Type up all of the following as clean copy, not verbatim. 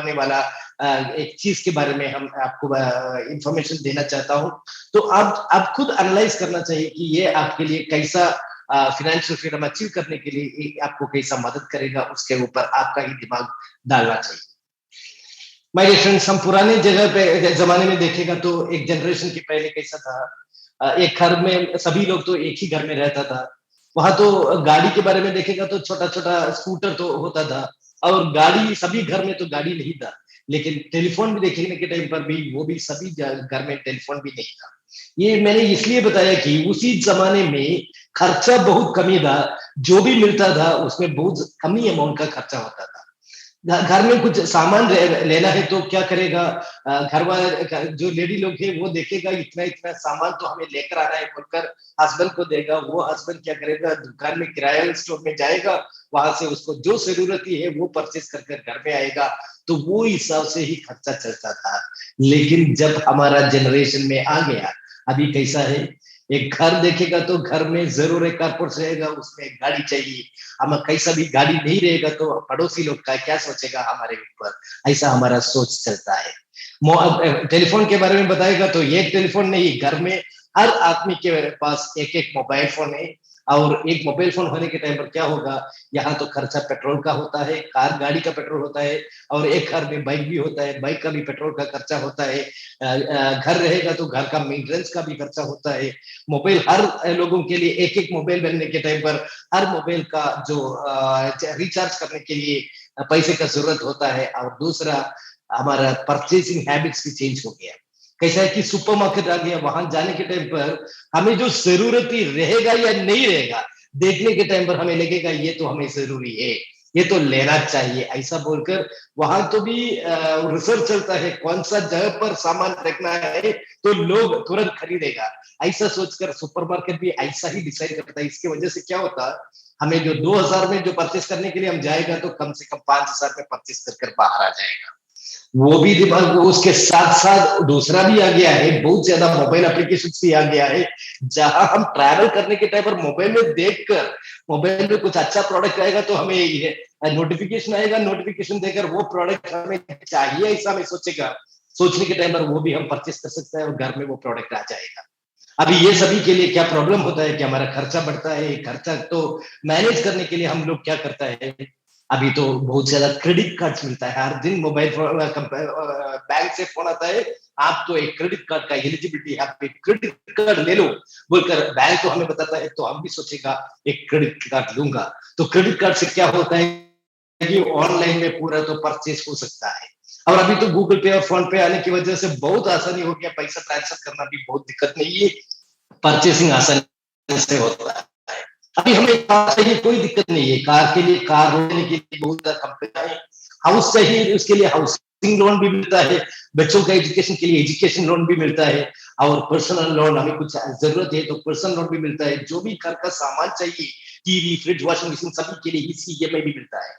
होने वाला एक चीज के बारे में हम आपको इंफॉर्मेशन देना चाहता हूँ। तो आप खुद एनालाइज करना चाहिए कि ये आपके लिए कैसा फाइनेंशियल फ्रीडम अचीव करने के लिए आपको कैसा मदद करेगा, उसके ऊपर आपका ही दिमाग डालना चाहिए। माय डियर फ्रेंड्स, हम पुराने जगह पे जमाने में देखेगा तो एक जनरेशन के पहले कैसा था, एक घर में सभी लोग तो एक ही घर में रहता था। वहां तो गाड़ी के बारे में देखेगा तो छोटा छोटा स्कूटर तो होता था, और गाड़ी सभी घर में तो गाड़ी नहीं था, लेकिन टेलीफोन भी देखने के टाइम पर भी वो भी सभी घर में टेलीफोन भी नहीं था। ये मैंने इसलिए बताया कि उसी जमाने में खर्चा बहुत कमी था, जो भी मिलता था उसमें बहुत कमी अमाउंट का खर्चा होता था। घर में कुछ सामान लेना है तो क्या करेगा, घर वाले जो लेडी लोग है वो देखेगा इतना इतना सामान तो हमें लेकर आना है बोलकर हस्बैंड को देगा। वो हस्बैंड क्या करेगा, दुकान में किराया स्टोर में जाएगा, वहां से उसको जो जरूरत है वो परचेज कर घर में आएगा। तो वो हिसाब से ही खर्चा चलता था। लेकिन जब हमारा जनरेशन में आ गया, अभी कैसा है, एक घर देखेगा तो घर में जरूर एक कारपोर्ट रहेगा, उसमें एक गाड़ी चाहिए। हम कैसा भी गाड़ी नहीं रहेगा तो पड़ोसी लोग का क्या सोचेगा हमारे ऊपर, ऐसा हमारा सोच चलता है। टेलीफोन के बारे में बताएगा तो ये टेलीफोन नहीं, घर में हर आदमी के पास एक एक मोबाइल फोन है। और एक मोबाइल फोन होने के टाइम पर क्या होगा, यहाँ तो खर्चा पेट्रोल का होता है, कार गाड़ी का पेट्रोल होता है, और एक घर में बाइक भी होता है, बाइक का भी पेट्रोल का खर्चा होता है। घर रहेगा तो घर का मेंटेनेंस का भी खर्चा होता है। मोबाइल हर लोगों के लिए एक एक मोबाइल बनने के टाइम पर हर मोबाइल का जो रिचार्ज करने के लिए पैसे का जरूरत होता है। और दूसरा, हमारा परचेसिंग हैबिट्स भी चेंज हो गया। कैसा है कि सुपरमार्केट आ गया, वहां जाने के टाइम पर हमें जो जरूरती रहेगा या नहीं रहेगा, देखने के टाइम पर हमें लगेगा ये तो हमें जरूरी है, ये तो लेना चाहिए, ऐसा बोलकर वहां तो भी रिसर्च चलता है कौन सा जगह पर सामान रखना है तो लोग तुरंत खरीदेगा, ऐसा सोचकर सुपरमार्केट भी ऐसा ही डिसाइड करता है। इसकी वजह से क्या होता, हमें जो 2000 में जो परचेस करने के लिए हम जाएगा तो कम से कम 5000 में परचेस कर बाहर आ जाएगा। वो भी दिमाग, उसके साथ साथ दूसरा भी आ गया है, बहुत ज्यादा मोबाइल एप्लीकेशन भी आ गया है, जहां हम ट्रैवल करने के टाइम पर मोबाइल में देखकर, मोबाइल में कुछ अच्छा प्रोडक्ट आएगा तो हमें ये नोटिफिकेशन आएगा, नोटिफिकेशन देकर वो प्रोडक्ट हमें चाहिए ऐसा हमें सोचेगा, सोचने के टाइम पर वो भी हम परचेस कर सकते हैं और घर में वो प्रोडक्ट आ जाएगा। अभी ये सभी के लिए क्या प्रॉब्लम होता है कि हमारा खर्चा बढ़ता है। खर्चा तो मैनेज करने के लिए हम लोग क्या करता है, अभी तो बहुत ज्यादा क्रेडिट कार्ड मिलता है, हर दिन मोबाइल बैंक से फोन आता है, आप तो एक क्रेडिट कार्ड का एलिजिबिलिटी है, आप एक क्रेडिट कार्ड ले लो बोलकर बैंक तो हमें बताता है, तो हम भी सोचेगा एक क्रेडिट कार्ड लूंगा। तो क्रेडिट कार्ड से क्या होता है कि ऑनलाइन में पूरा तो परचेस हो सकता है। और अभी तो गूगल पे और फोन पे आने की वजह से बहुत आसानी हो गया, पैसा ट्रांसफर करना भी बहुत दिक्कत नहीं है, परचेसिंग आसानी से होता है। अभी हमें कार चाहिए, कोई दिक्कत नहीं है, कार के लिए कार लेने के लिए बहुत सारा कंपनियां है। हाउस चाहिए, उसके लिए हाउसिंग लोन भी मिलता है, बच्चों का एजुकेशन के लिए एजुकेशन लोन भी मिलता है, और पर्सनल लोन, हमें कुछ जरूरत है तो पर्सनल लोन भी मिलता है। जो भी घर का सामान चाहिए, टीवी, फ्रिज, वॉशिंग मशीन, सभी के लिए इसकी ईएमआई भी मिलता है।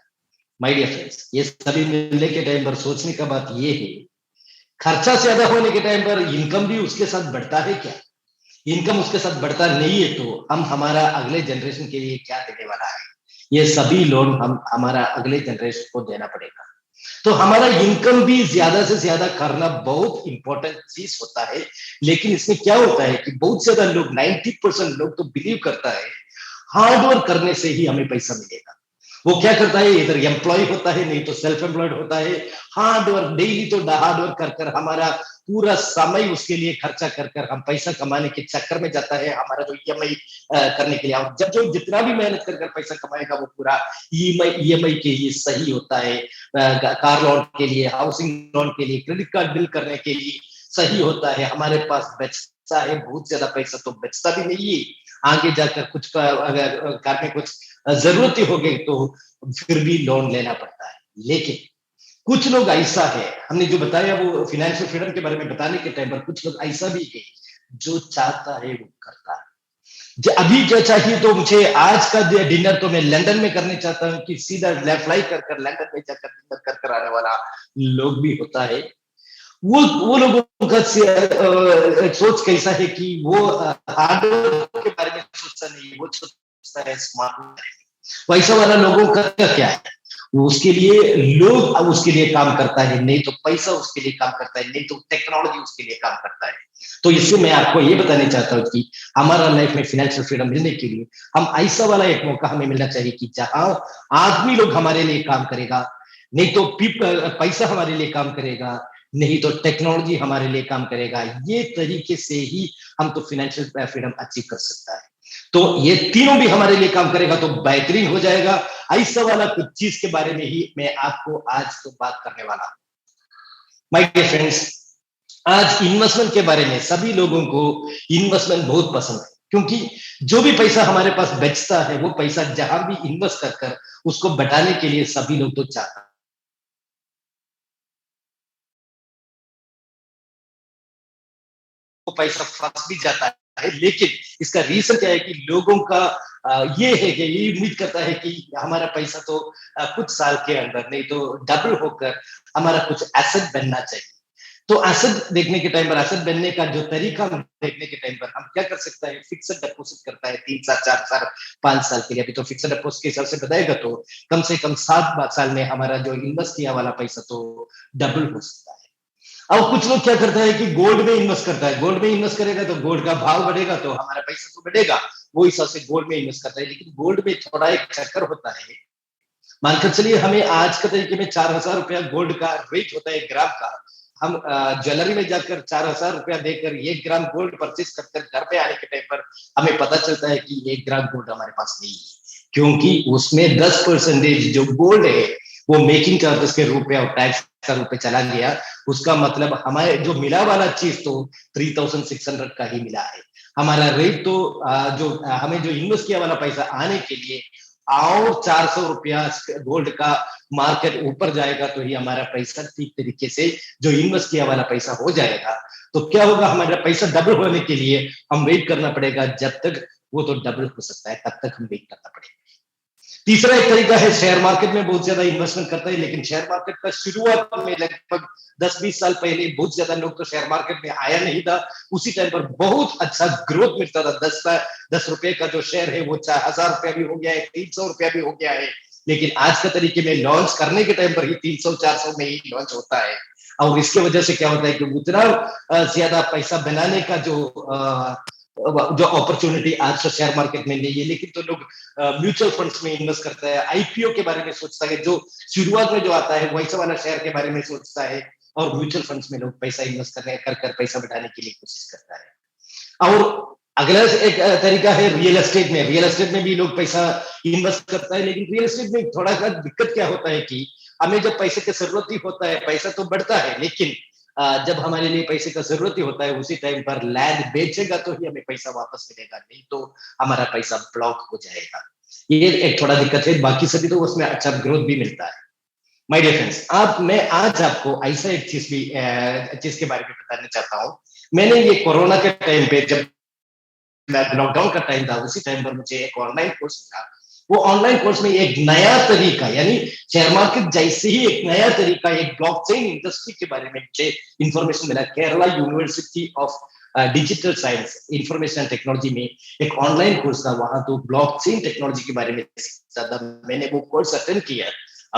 माय डियर फ्रेंड्स, ये सभी मिलने के टाइम पर सोचने का बात ये है, खर्चा ज्यादा होने के टाइम पर इनकम भी उसके साथ बढ़ता है क्या? इनकम उसके साथ बढ़ता नहीं है तो हम हमारा अगले जनरेशन के लिए क्या देने वाला है? ये सभी लोन हम हमारा अगले जनरेशन को देना पड़ेगा। तो हमारा इनकम भी ज्यादा से ज्यादा करना बहुत इंपॉर्टेंट चीज होता है। लेकिन इसमें क्या होता है कि बहुत ज्यादा लोग, 90% लोग तो बिलीव करता है हार्ड वर्क करने से ही हमें पैसा मिलेगा। वो क्या करता है, इधर एम्प्लॉय होता है, नहीं तो सेल्फ एम्प्लॉयड होता है, हार्ड वर्क, डेली तो हार्ड वर्क कर कर हमारा पूरा समय उसके लिए खर्चा कर कर हम पैसा कमाने के चक्कर में जाता है, हमारा जो ईएमआई करने के लिए। और जब जो जितना भी मेहनत कर कर पैसा कमाएगा वो पूरा ईएमआई के लिए सही होता है, कार लोन के लिए, हाउसिंग लोन के लिए, क्रेडिट कार्ड बिल करने के लिए सही होता है। हमारे पास बचता है बहुत ज्यादा पैसा, तो बचता भी नहीं है, आगे जाकर कुछ अगर घर में कुछ जरूरत हो गई तो फिर भी लोन लेना पड़ता है। लेकिन कुछ लोग ऐसा है, हमने जो बताया वो फाइनेंशियल फ्रीडम के बारे में बताने के टाइम पर, कुछ लोग ऐसा भी है जो चाहता है वो करता है। अभी क्या चाहिए, तो मुझे आज का डिनर तो मैं लंदन में करने चाहता हूँ, कि सीधा फ्लाई कर कर लंदन में जाकर डिनर कर कर आने वाला लोग भी होता है। वो लोगों का सोच कैसा है कि वो हार्डवर्क के बारे में सोचता नहीं, वो सोचता है स्मार्ट। वैसा वाला लोगों का क्या है, उसके लिए लोग अब उसके लिए काम करता है, नहीं तो पैसा उसके लिए काम करता है, नहीं तो टेक्नोलॉजी उसके लिए काम करता है। तो इससे मैं आपको ये बताना चाहता हूँ कि हमारा लाइफ में फाइनेंशियल फ्रीडम मिलने के लिए हम ऐसा वाला एक मौका हमें मिलना चाहिए कि जहां आदमी लोग हमारे लिए काम करेगा, नहीं तो पैसा हमारे लिए काम करेगा, नहीं तो टेक्नोलॉजी हमारे लिए काम करेगा। ये तरीके से ही हम तो फाइनेंशियल फ्रीडम अचीव कर सकता है। तो ये तीनों भी हमारे लिए काम करेगा तो बेहतरीन हो जाएगा। ऐसा वाला कुछ चीज के बारे में ही मैं आपको आज तो बात करने वाला हूं। माय डियर फ्रेंड्स, आज इन्वेस्टमेंट के बारे में सभी लोगों को इन्वेस्टमेंट बहुत पसंद है, क्योंकि जो भी पैसा हमारे पास बचता है वो पैसा जहां भी इन्वेस्ट कर कर उसको बढ़ाने के लिए सभी लोग तो चाहते हैं। वो पैसा फंस भी जाता है, लेकिन इसका रीजन क्या है कि लोगों का ये है कि ये उम्मीद करता है कि हमारा पैसा तो कुछ साल के अंदर नहीं तो डबल होकर हमारा कुछ एसेट बनना चाहिए। तो एसेट देखने के टाइम पर, एसेट बनने का जो तरीका देखने के टाइम पर हम क्या कर सकते हैं, फिक्स्ड डिपॉजिट करता है 3 साल 4 साल 5 साल के लिए। अभी तो फिक्स्ड डिपॉजिट के हिसाब से बताएगा तो कम से कम 7 साल में हमारा जो इन्वेस्ट किया वाला पैसा तो डबल हो सकता है। अब कुछ लोग क्या करता है कि गोल्ड में इन्वेस्ट करता है, गोल्ड में इन्वेस्ट करेगा तो गोल्ड का भाव बढ़ेगा तो हमारा पैसा तो बढ़ेगा, वो हिसाब से गोल्ड में इन्वेस्ट करता है। लेकिन गोल्ड में थोड़ा एक चक्कर होता है, मानकर चलिए हमें आज के तरीके में 4,000 रुपया गोल्ड का रेट होता है ग्राम का। हम ज्वेलरी में जाकर 4,000 रुपया देकर 1 ग्राम गोल्ड परचेज कर घर पे आने के टाइम पर हमें पता चलता है कि 1 ग्राम गोल्ड हमारे पास नहीं है, क्योंकि उसमें 10% जो गोल्ड है वो मेकिंग चार्जेस के रूप में और टैक्स का रूप में चला गया। उसका मतलब हमारे जो मिला वाला चीज तो 3,600 का ही मिला है। हमारा रेट तो जो हमें जो इन्वेस्ट किया वाला पैसा आने के लिए और 400 रुपया गोल्ड का मार्केट ऊपर जाएगा तो ही हमारा पैसा ठीक तरीके से जो इन्वेस्ट किया वाला पैसा हो जाएगा। तो क्या होगा, हमारा पैसा डबल होने के लिए हम वेट करना पड़ेगा, जब तक वो तो डबल हो सकता है तब तक हम वेट करना पड़ेगा। तीसरा एक तरीका है, शेयर मार्केट में बहुत ज्यादा इन्वेस्टमेंट करता है, लेकिन शेयर मार्केट का शुरुआत में लगभग 10-20 साल पहले बहुत ज्यादा लोग तो शेयर मार्केट में आया नहीं था। उसी टाइम पर बहुत अच्छा ग्रोथ मिलता था। 10 रुपए का जो शेयर है वो 4,000 रुपया भी हो गया है, 300 रुपया भी हो गया है। लेकिन आज के तरीके में लॉन्च करने के टाइम पर ही 300-400 में ही लॉन्च होता है। और इसके वजह से क्या होता है कि उतना ज्यादा पैसा बनाने का जो अपॉर्चुनिटी आज तो शेयर मार्केट में नहीं है। लेकिन तो लोग म्यूचुअल फंड्स में इन्वेस्ट करता है, आईपीओ के बारे में सोचता है, जो शुरुआत में जो आता है वैसा वाला शेयर के बारे में सोचता है, और म्यूचुअल फंड्स में लोग पैसा इन्वेस्ट करने कर पैसा बढ़ाने के लिए कोशिश करता है। और अगला एक तरीका है रियल एस्टेट में। रियल एस्टेट में भी लोग पैसा इन्वेस्ट करता है, लेकिन रियल एस्टेट में थोड़ा सा दिक्कत क्या होता है कि हमें जब पैसे की जरूरत ही होता है, पैसा तो बढ़ता है, लेकिन जब हमारे लिए पैसे का जरूरत ही होता है उसी टाइम पर लैंड बेचेगा तो ही हमें पैसा वापस मिलेगा, नहीं तो हमारा पैसा ब्लॉक हो जाएगा। ये एक थोड़ा दिक्कत है, बाकी सभी तो उसमें अच्छा ग्रोथ भी मिलता है। माय डियर फ्रेंड्स, आप मैं आज आपको ऐसा एक चीज के बारे में बताना चाहता हूँ। मैंने ये कोरोना के टाइम पे, जब लॉकडाउन का टाइम था, उसी टाइम पर मुझे एक ऑनलाइन कोर्स मिला। वो ऑनलाइन कोर्स में एक नया तरीका, यानी शेयर मार्केट जैसे ही एक नया तरीका, एक ब्लॉकचेन इंडस्ट्री के बारे में मुझे इंफॉर्मेशन मिला। Kerala university of digital science information technology में एक ऑनलाइन कोर्स था, वहां तो ब्लॉकचेन टेक्नोलॉजी के बारे में सीखा था। मैंने वो कोर्स अटेंड किया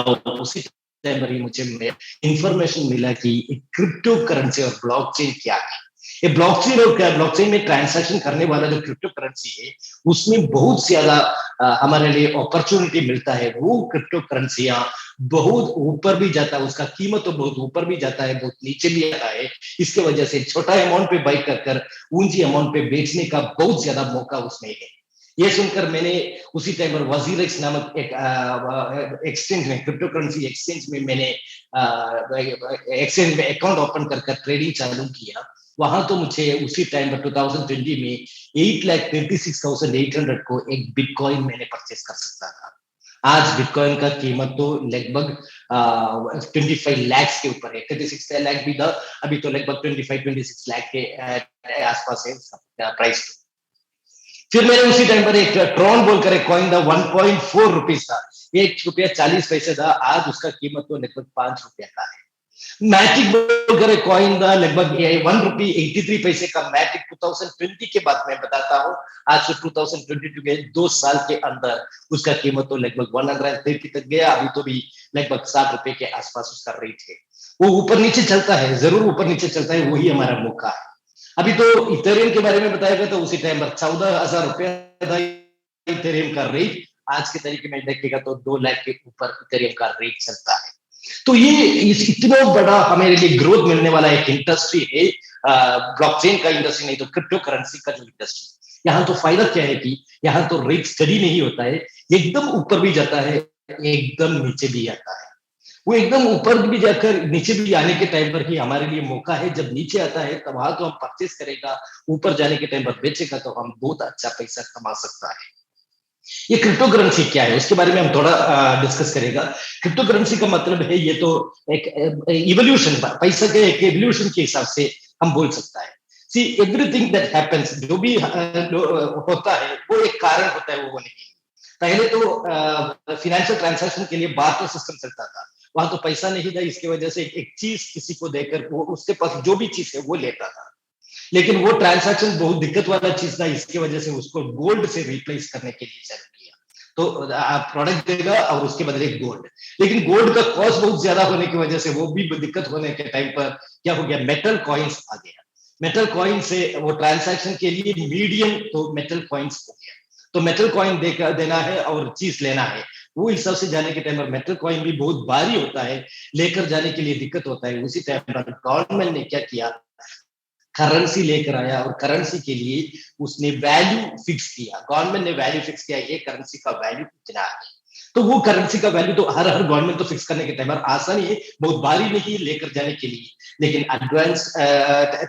और उसी टाइम पर ही मुझे इंफॉर्मेशन मिला कि क्रिप्टो करेंसी और ब्लॉकचेन क्या है। ये ब्लॉकचेन और क्या, ब्लॉकचेन में ट्रांजैक्शन करने वाला जो क्रिप्टो करेंसी है उसमें बहुत ज्यादा हमारे लिए अपॉर्चुनिटी मिलता है। वो क्रिप्टो करेंसियां बहुत ऊपर भी जाता है, उसका कीमत तो बहुत ऊपर भी जाता है, बहुत नीचे भी आता है। इसके वजह से छोटा अमाउंट पे बाई कर ऊंची अमाउंट पे बेचने का बहुत ज्यादा मौका उसमें है। ये सुनकर मैंने उसी टाइम पर वजीरेक्स नामक एक एक्सचेंज में, क्रिप्टो करेंसी एक्सचेंज में मैंने एक्सचेंज में अकाउंट ओपन कर ट्रेडिंग चालू किया। वहां तो मुझे उसी टाइम पर 2020 में 8,26,800 को एक बिटकॉइन मैंने परचेस कर सकता था। आज बिटकॉइन का कीमत तो लगभग 25 लाख के ऊपर है। 36 लाख भी था, अभी तो लगभग 25-26 लाख के आसपास है प्राइस। फिर मैंने उसी टाइम पर एक ट्रॉन बोलकर एक कॉइन था, 1.4 रुपीज था, 1 रुपया 40 पैसे था। आज उसका कीमत तो लगभग 5 रुपया का है। मैटिक बोलकर एक कॉइन था, लगभग 1 रुपी 83 पैसे का मैटिक। 2020 के बाद मैं बताता हूँ, आज से 2022 के 2 साल के अंदर उसका कीमत तो लगभग 130 तक गया। अभी तो भी लगभग 60 रुपए के आसपास उसका रेट है। वो ऊपर नीचे चलता है, जरूर ऊपर नीचे चलता है, वही हमारा मौका है। अभी तो इथेरियम के बारे में बताया गया, तो उसी टाइम पर 14,000 रुपया था इथेरियम का रेट। आज के तरीके में देखेगा तो 2 लाख के ऊपर इथेरियम का रेट चलता है। तो ये इतना बड़ा हमारे लिए ग्रोथ मिलने वाला एक इंडस्ट्री है, ब्लॉकचेन का इंडस्ट्री, नहीं तो क्रिप्टो करेंसी का जो इंडस्ट्री। यहाँ तो फायदा क्या है कि यहाँ तो रेट स्टडी नहीं होता है, एकदम ऊपर भी जाता है, एकदम नीचे भी आता है। वो एकदम ऊपर भी जाकर नीचे भी आने के टाइम पर ही हमारे लिए मौका है। जब नीचे आता है तब वहां तो हम परचेस करेगा, ऊपर जाने के टाइम पर बेचेगा तो हम बहुत अच्छा पैसा कमा सकता है। ये क्रिप्टो करेंसी क्या है उसके बारे में हम थोड़ा डिस्कस करेगा। क्रिप्टो करेंसी का मतलब है, ये तो एक इवोल्यूशन, पैसा के एक इवोल्यूशन के हिसाब से हम बोल सकता है। सी एवरीथिंग दैट हैपेंस, जो भी होता है वो एक कारण होता है वो होने के लिए। पहले तो फाइनेंशियल ट्रांजैक्शन के लिए बार्टर सिस्टम चलता था, वहां तो पैसा नहीं था, इसकी वजह से एक चीज किसी को देकर वो उसके पास जो भी चीज है वो लेता था। लेकिन वो ट्रांजैक्शन बहुत दिक्कत वाला चीज था, इसकी वजह से उसको गोल्ड से रिप्लेस करने के लिए चालू किया। तो आप प्रोडक्ट देगा और उसके बदले गोल्ड। लेकिन गोल्ड का कॉस्ट बहुत ज्यादा होने की वजह से वो भी दिक्कत होने के टाइम पर क्या हो गया, मेटल कॉइन्स आ गया। मेटल कॉइन से वो ट्रांजैक्शन के लिए मीडियम तो मेटल कॉइन्स हो गया। तो मेटल कॉइन देना है और चीज लेना है, वो हिसाब से जाने के टाइम पर मेटल कॉइन भी बहुत भारी होता है, लेकर जाने के लिए दिक्कत होता है। उसी टाइम पर गवर्नमेंट ने क्या किया, करेंसी लेकर आया और करेंसी के लिए उसने वैल्यू फिक्स किया। गवर्नमेंट ने वैल्यू फिक्स किया, ये करेंसी का वैल्यू इतना है। तो वो करेंसी का वैल्यू तो हर हर गवर्नमेंट तो फिक्स करने के टाइम पर आसानी है, बहुत भारी नहीं लेकर जाने के लिए। लेकिन एडवांस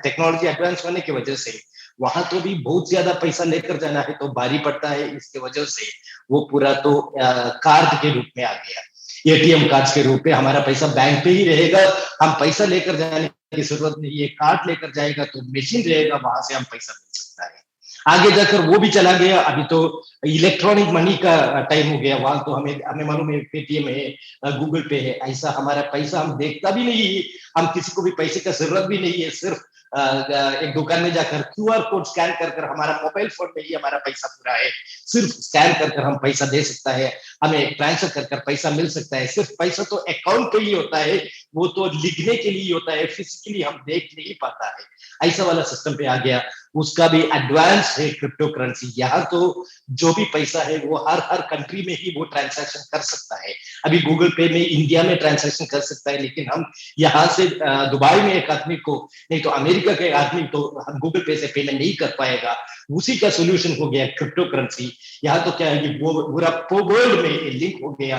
टेक्नोलॉजी एडवांस होने की वजह से वहां तो भी बहुत ज्यादा पैसा लेकर जाना है तो भारी पड़ता है। इसके वजह से वो पूरा तो कार्ड के रूप में आ गया, एटीएम कार्ड के रूप में हमारा पैसा बैंक पे ही रहेगा, हम पैसा लेकर जाने की जरूरत नहीं है। कार्ड लेकर जाएगा तो मशीन रहेगा, वहां से हम पैसा मिल सकता है। आगे जाकर वो भी चला गया, अभी तो इलेक्ट्रॉनिक मनी का टाइम हो गया। वहां तो हमें हमें मालूम है पेटीएम है, गूगल पे है, ऐसा हमारा पैसा हम देखता भी नहीं है, हम किसी को भी पैसे का जरूरत भी नहीं है। सिर्फ एक दुकान में जाकर क्यूआर कोड स्कैन कर कर हमारा मोबाइल फोन में ही हमारा पैसा पूरा है, सिर्फ स्कैन कर कर हम पैसा दे सकता है, हमें ट्रांसफर कर कर पैसा मिल सकता है। सिर्फ पैसा तो अकाउंट पे ही होता है, वो तो लिखने के लिए होता है, फिजिकली हम देख नहीं पाता है। ऐसा वाला सिस्टम पे आ गया, उसका भी एडवांस है क्रिप्टो करेंसी। यहाँ तो जो भी पैसा है वो हर हर कंट्री में ही वो ट्रांजैक्शन कर सकता है। अभी गूगल पे में इंडिया में ट्रांजैक्शन कर सकता है, लेकिन हम यहाँ से दुबई में एक आदमी को, नहीं तो अमेरिका के आदमी तो हम गूगल पे से पेमेंट नहीं कर पाएगा। उसी का सोल्यूशन हो गया क्रिप्टो करेंसी। यहाँ तो क्या है कि वो पूरा वर्ल्ड में लिंक हो गया,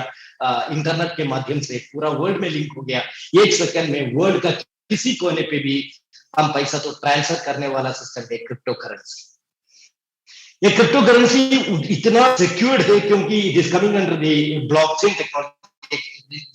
इंटरनेट के माध्यम से पूरा वर्ल्ड में लिंक हो गया। एक सेकंड में वर्ल्ड का किसी कोने पे भी हम पैसा तो ट्रांसफर करने वाला सिस्टम है क्रिप्टो करेंसी। ये क्रिप्टो करेंसी इतना सिक्योर्ड है क्योंकि it is coming under the blockchain technology,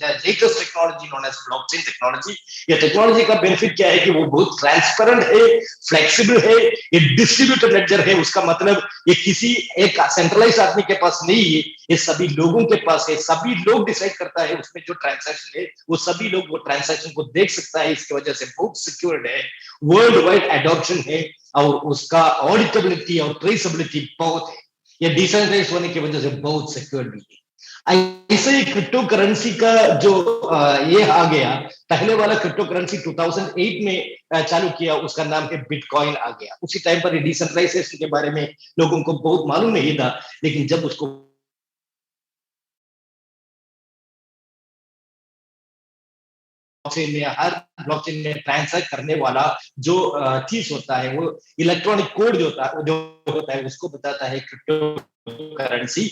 the latest technology known as blockchain technology। ये टेक्नोलॉजी का बेनिफिट क्या है कि वो बहुत ट्रांसपेरेंट है, फ्लेक्सिबल है, ये डिस्ट्रीब्यूटेड लेडजर है। उसका मतलब ये किसी एक सेंट्रलाइज आदमी के पास नहीं है, ये सभी लोगों के पास है। सभी लोग डिसाइड करता है उसमें जो ट्रांजैक्शन है, वो सभी लोग वो ट्रांजैक्शन को देख सकता है। इसकी वजह से बहुत सिक्योर्ड है, वर्ल्ड वाइड एडॉप्शन है और उसका ऑडिटेबिलिटी और ट्रेसेबिलिटी बहुत है। ये डिसेंट्रलाइज होने की वजह से बहुत सिक्योर भी है। ऐसे ही क्रिप्टो करेंसी का जो ये आ गया, पहले वाला क्रिप्टो करेंसी 2008 में चालू किया, उसका नाम है बिटकॉइन आ गया। उसी टाइम पर डिसेंट्रलाइजेशन के बारे में लोगों को बहुत मालूम नहीं था, लेकिन जब उसको ब्लॉकचेन में, हर ब्लॉकचेन में ट्रांसैक्ट करने वाला जो चीज होता है, वो इलेक्ट्रॉनिक कोड जो होता है उसको बताता है क्रिप्टो करेंसी।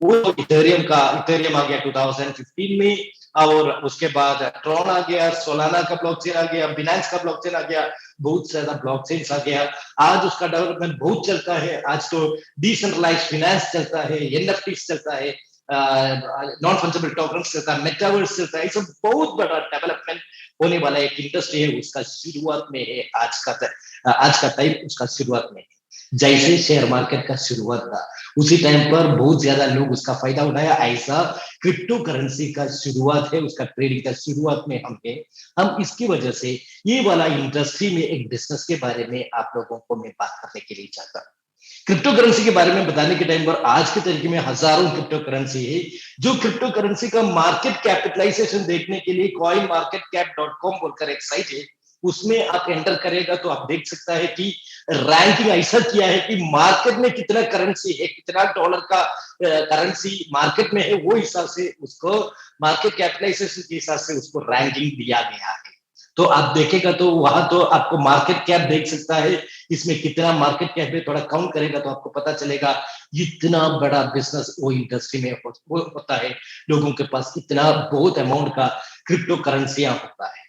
वो इथेरियम आ गया 2015 में, और उसके बाद ट्रॉन आ गया, सोलाना का ब्लॉकचेन आ गया, बिनांस का ब्लॉकचेन आ गया, बहुत ज्यादा ब्लॉकचेन आ गया। आज उसका डेवलपमेंट बहुत चलता है। आज तो डिसेंट्रलाइज्ड फाइनेंस चलता है, एनएफटी चलता है, नॉन फंजिबल टोकन्स चलता है, मेटावर्स चलता है। ये सब बहुत बड़ा डेवलपमेंट होने वाला एक इंडस्ट्री है, उसका शुरुआत में है। आज का टाइम उसका शुरुआत में है। जैसे शेयर मार्केट का शुरुआत था, उसी टाइम पर बहुत ज्यादा लोग उसका फायदा उठाया। ऐसा क्रिप्टो करेंसी का शुरुआत है, उसका ट्रेडिंग का शुरुआत में हम है। हम इसकी वजह से ये वाला इंडस्ट्री में एक बिजनेस के बारे में आप लोगों को मैं बात करने के लिए चाहता हूँ। क्रिप्टो करेंसी के बारे में बताने के टाइम पर आज के तरीके में हजारों क्रिप्टो करेंसी है। जो क्रिप्टो करेंसी का मार्केट कैपिटलाइजेशन देखने के लिए coinmarketcap.com बोलकर एक साइट है, उसमें आप एंटर करेगा तो आप देख सकता है कि रैंकिंग ऐसा किया है कि मार्केट में कितना करेंसी है, कितना डॉलर का करेंसी मार्केट में है, वो हिसाब से उसको मार्केट कैपिटलाइजेशन के हिसाब से उसको रैंकिंग दिया गया है। तो आप देखेगा तो वहां तो आपको मार्केट कैप देख सकता है, इसमें कितना मार्केट कैप है, थोड़ा काउंट करेगा तो आपको पता चलेगा इतना बड़ा बिजनेस वो इंडस्ट्री में होता है, लोगों के पास इतना बहुत अमाउंट का क्रिप्टो करेंसियां होता है।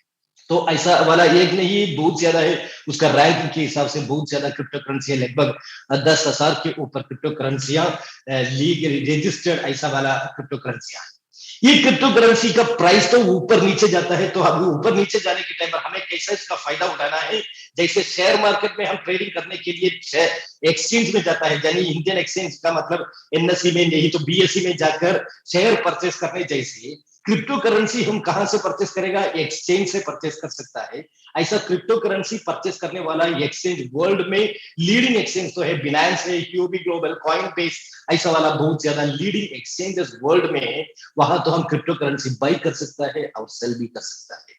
तो ऐसा वाला एक नहीं, बहुत ज्यादा है, उसका रैंक के हिसाब से बहुत ज्यादा क्रिप्टो करेंसी है, लगभग 10,000 के ऊपर क्रिप्टो करेंसियां लीग रजिस्टर्ड ऐसा वाला क्रिप्टो करेंसियां। ये क्रिप्टो करेंसी का प्राइस तो ऊपर नीचे जाता है, तो अभी ऊपर नीचे जाने के टाइम पर हमें कैसा इसका फायदा उठाना है। जैसे शेयर मार्केट में हम ट्रेडिंग करने के लिए एक्सचेंज में जाता है, यानी इंडियन एक्सचेंज का मतलब एनएसई में नहीं तो बीएसई में जाकर शेयर परचेस करने, जैसे क्रिप्टो करेंसी हम कहां से परचेस करेगा, एक्सचेंज से परचेस कर सकता है। ऐसा क्रिप्टो करेंसी परचेस करने वाला एक्सचेंज वर्ल्ड में लीडिंग एक्सचेंज तो है, बिनांस है, क्यूबी ग्लोबल, कॉइनबेस, ऐसा वाला बहुत ज्यादा लीडिंग एक्सचेंजेस वर्ल्ड में है। वहां तो हम क्रिप्टो करेंसी बाई कर सकता है और सेल भी कर सकता है।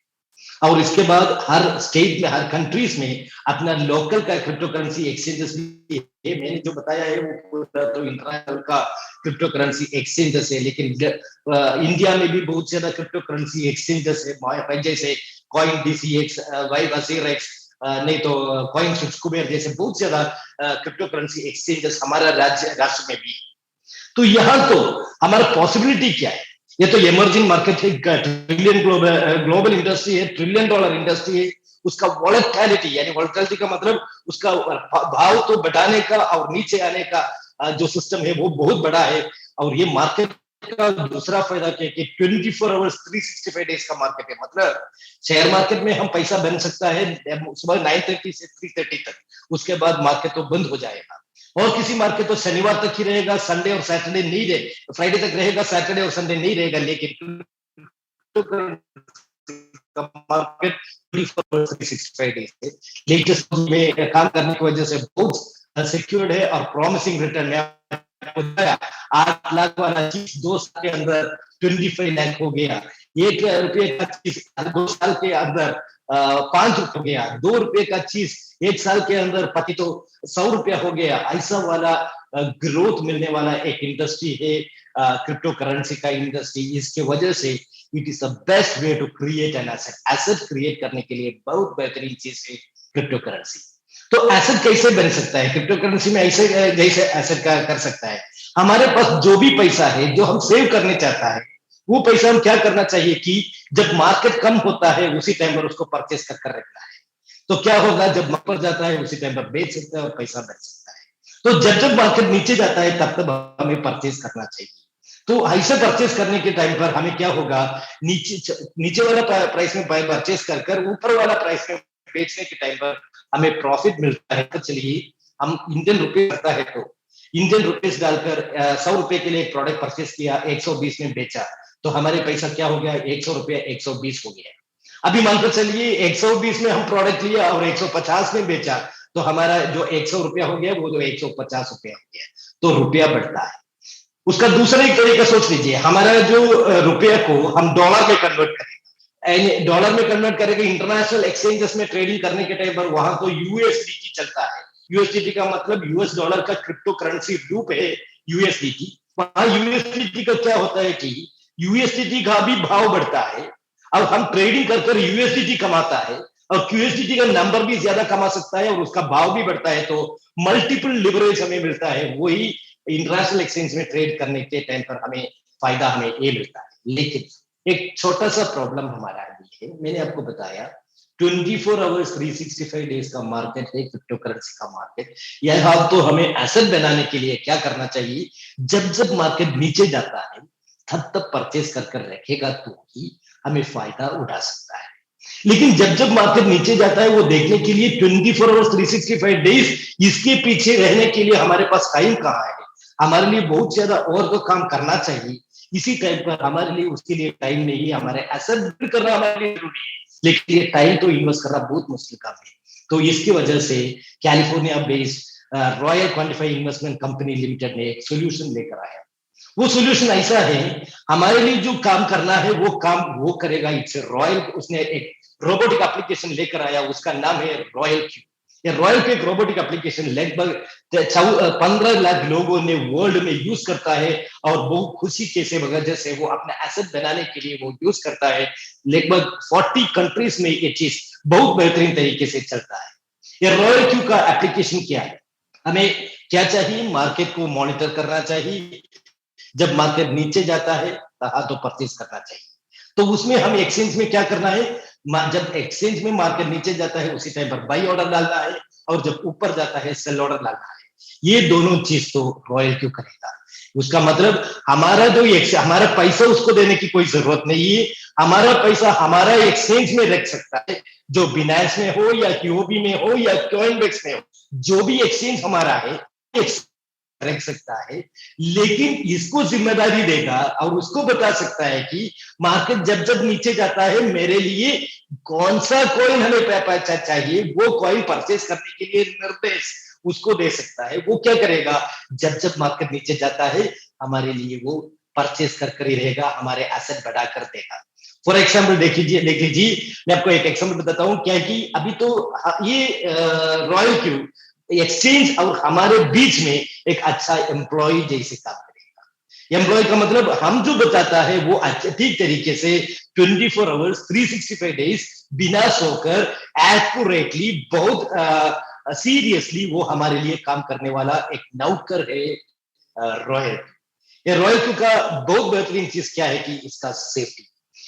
और इसके बाद हर स्टेट में, हर कंट्रीज में अपना लोकल का क्रिप्टो करेंसी एक्सचेंजेस भी है। मैंने जो बताया है वो पूरा तो इंटरनेशनल का क्रिप्टो करेंसी एक्सचेंजेस है, लेकिन इंडिया में भी बहुत ज्यादा क्रिप्टो करेंसी एक्सचेंजेस है, जैसे कॉइन डीसीएक्स, वाई वजीरेक्स, नहीं तो कॉइन स्विच कुबेर, जैसे बहुत ज्यादा क्रिप्टो करेंसी एक्सचेंजेस हमारा राष्ट्र में भी। तो यहाँ तो हमारा पॉसिबिलिटी क्या है, ये तो इमर्जिंग मार्केट है, ट्रिलियन ग्लोबल इंडस्ट्री है, ट्रिलियन डॉलर इंडस्ट्री है। उसका वॉलेटिलिटी, यानी वॉलेटिलिटी का मतलब उसका भाव तो बढ़ाने का और नीचे आने का जो सिस्टम है वो बहुत बड़ा है। और ये मार्केट का दूसरा फायदा क्या है कि 24 आवर्स 365 डेज का मार्केट है, मतलब शेयर मार्केट में हम पैसा बन सकता है सुबह 9:30 से 3:30 तक, उसके बाद मार्केट तो बंद हो जाएगा। और किसी मार्केट तो शनिवार तक ही रहेगा, संडे और सैटरडे नहीं रहे, फ्राइडे तक रहेगा, सैटरडे और संडे नहीं रहेगा। लेकिन मार्केट 365 डेज है, लेटेस्ट में काम करने की वजह से बहुत सिक्योर्ड है और प्रॉमिसिंग रिटर्न है। 8 लाख वाला चीज 2 साल के अंदर 25 लाख हो गया, 1 रुपये का चीज 2 साल के अंदर 5 रुपये हो गया, 2 रुपये का चीज 1 साल के अंदर पति तो 100 रुपया हो गया। ऐसा वाला ग्रोथ मिलने वाला एक इंडस्ट्री है क्रिप्टो करेंसी का इंडस्ट्री। इसके वजह से it is the best way to create an asset. Asset create करने के लिए बहुत बेहतरीन चीज है क्रिप्टो करेंसी। तो एसेट कैसे बन सकता है क्रिप्टो करेंसी में, ऐसे जैसे एसेट का कर सकता है, हमारे पास जो भी पैसा है जो हम सेव करने चाहता है, वो पैसा हम क्या करना चाहिए कि जब मार्केट कम होता है उसी टाइम पर उसको परचेस कर रखना है। तो क्या होगा, जब मार्केट जाता है उसी टाइम पर बेच सकता है और पैसा बच सकता है। तो जब जब मार्केट नीचे जाता है तब तब हमें परचेस करना चाहिए। तो ऐसे परचेस करने के टाइम पर हमें क्या होगा, नीचे वाला प्राइस में परचेस कर ऊपर वाला प्राइस में बेचने के टाइम पर हमें प्रॉफिट मिलता है। तो चलिए हम इंडियन रुपये करता है तो इंडियन रुपीस डालकर 100 रुपए के लिए एक प्रोडक्ट परचेस किया, 120 में बेचा, तो हमारे पैसा क्या हो गया, 100 रुपया 120 हो गया। अभी मानकर चलिए 120 में हम प्रोडक्ट लिया और 150 में बेचा, तो हमारा जो 100 रुपया हो गया वो जो 150 रुपया हो गया, तो रुपया बढ़ता है। उसका दूसरा एक तरीका सोच लीजिए, हमारा जो रुपया को हम डॉलर में कन्वर्ट करें, डॉलर में कन्वर्ट करेंगे, इंटरनेशनल एक्सचेंजेस में ट्रेडिंग करने के टाइम पर वहां तो यूएसडीटी चलता है। यूएसडीटी का मतलब यूएस डॉलर का क्रिप्टो करेंसी रूप है यूएसडीटी। वहां यूएसडीटी का क्या होता है कि यूएसडीटी का भी भाव बढ़ता है और हम ट्रेडिंग कर यूएसडीटी कमाता है और यूएसडीटी का नंबर भी ज्यादा कमा सकता है और उसका भाव भी बढ़ता है, तो मल्टीपल लिवरेज हमें मिलता है। वही इंटरनेशनल एक्सचेंज में ट्रेड करने के टाइम पर हमें फायदा हमें ये मिलता है। लेकिन एक छोटा सा प्रॉब्लम हमारा भी है, मैंने आपको बताया 24 आवर्स 365 डेज का मार्केट है क्रिप्टो करेंसी का मार्केट। यह तो हमें एसेट बनाने के लिए क्या करना चाहिए, जब जब मार्केट नीचे जाता है तब तब परचेस कर रखेगा तो ही हमें फायदा उठा सकता है। लेकिन जब जब मार्केट नीचे जाता है वो देखने के लिए 24 आवर्स 365 डेज इसके पीछे रहने के लिए हमारे पास टाइम कहाँ है। हमारे लिए बहुत ज्यादा और तो काम करना चाहिए, इसी टाइम पर हमारे लिए उसके लिए टाइम नहीं है। हमारे एसेट बिल्ड करना हमारे लिए जरूरी है, लेकिन ये टाइम तो इन्वेस्ट करना बहुत मुश्किल काम है। तो इसकी वजह से California based royal quantified investment company limited ने एक सोल्यूशन लेकर आया। वो सोल्यूशन ऐसा है, हमारे लिए जो काम करना है वो काम वो करेगा। इट्स रॉयल, उसने एक रोबोटिक एप्लीकेशन लेकर आया, उसका नाम है रॉयल क्यू। ये रॉयल क्यू एक रोबोटिक एप्लीकेशन लगभग 15 लाख लोगों ने वर्ल्ड में यूज करता है, और बहुत खुशी के से वजह से वो अपना एसेट बनाने के लिए वो यूज करता है। लगभग 40 कंट्रीज में ये चीज बहुत बेहतरीन तरीके से चलता है। ये रॉयल क्यू का एप्लीकेशन क्या है? हमें क्या चाहिए? मार्केट को मॉनिटर करना चाहिए। जब मार्केट नीचे जाता है तो परचेज करना चाहिए। तो उसमें हम एक्सचेंज में क्या करना है? जब एक्सचेंज में मार्केट नीचे जाता है उसी टाइम पर बाई ऑर्डर डालना है, और जब ऊपर जाता है सेल ऑर्डर डालना है। ये दोनों चीज तो रॉयल क्यू करेगा। उसका मतलब हमारा जो हमारा पैसा उसको देने की कोई जरूरत नहीं है। हमारा पैसा हमारा एक्सचेंज में रख सकता है, जो बिनांस में हो या क्यूओबी में हो या कॉइनबेक्स में हो, जो भी एक्सचेंज हमारा है रख सकता है। लेकिन इसको जिम्मेदारी देगा और उसको बता सकता है कि मार्केट जब जब नीचे जाता है मेरे लिए कौन सा कॉइन हमें पैसा चाहिए, वो कॉइन परचेज करने के लिए निर्देश उसको दे सकता है। वो क्या करेगा? जब जब मार्केट नीचे जाता है हमारे लिए वो परचेज कर ही रहेगा, हमारे एसेट बढ़ा कर देगा। फॉर एग्जाम्पल देख लीजिए, मैं आपको एक एग्जाम्पल बताता हूँ। क्या कि अभी तो ये रॉयल क्यू एक्सचेंज और हमारे बीच में एक अच्छा एम्प्लॉय जैसे काम करेगा। एम्प्लॉय का मतलब हम जो बताता है वो ठीक तरीके से 24 आवर्स 365 डेज बिना सोकर एक्यूरेटली बहुत सीरियसली वो हमारे लिए काम करने वाला एक नौकर है रॉयल। ये रॉयल क्यू का बहुत बेहतरीन चीज क्या है कि इसका सेफ्टी।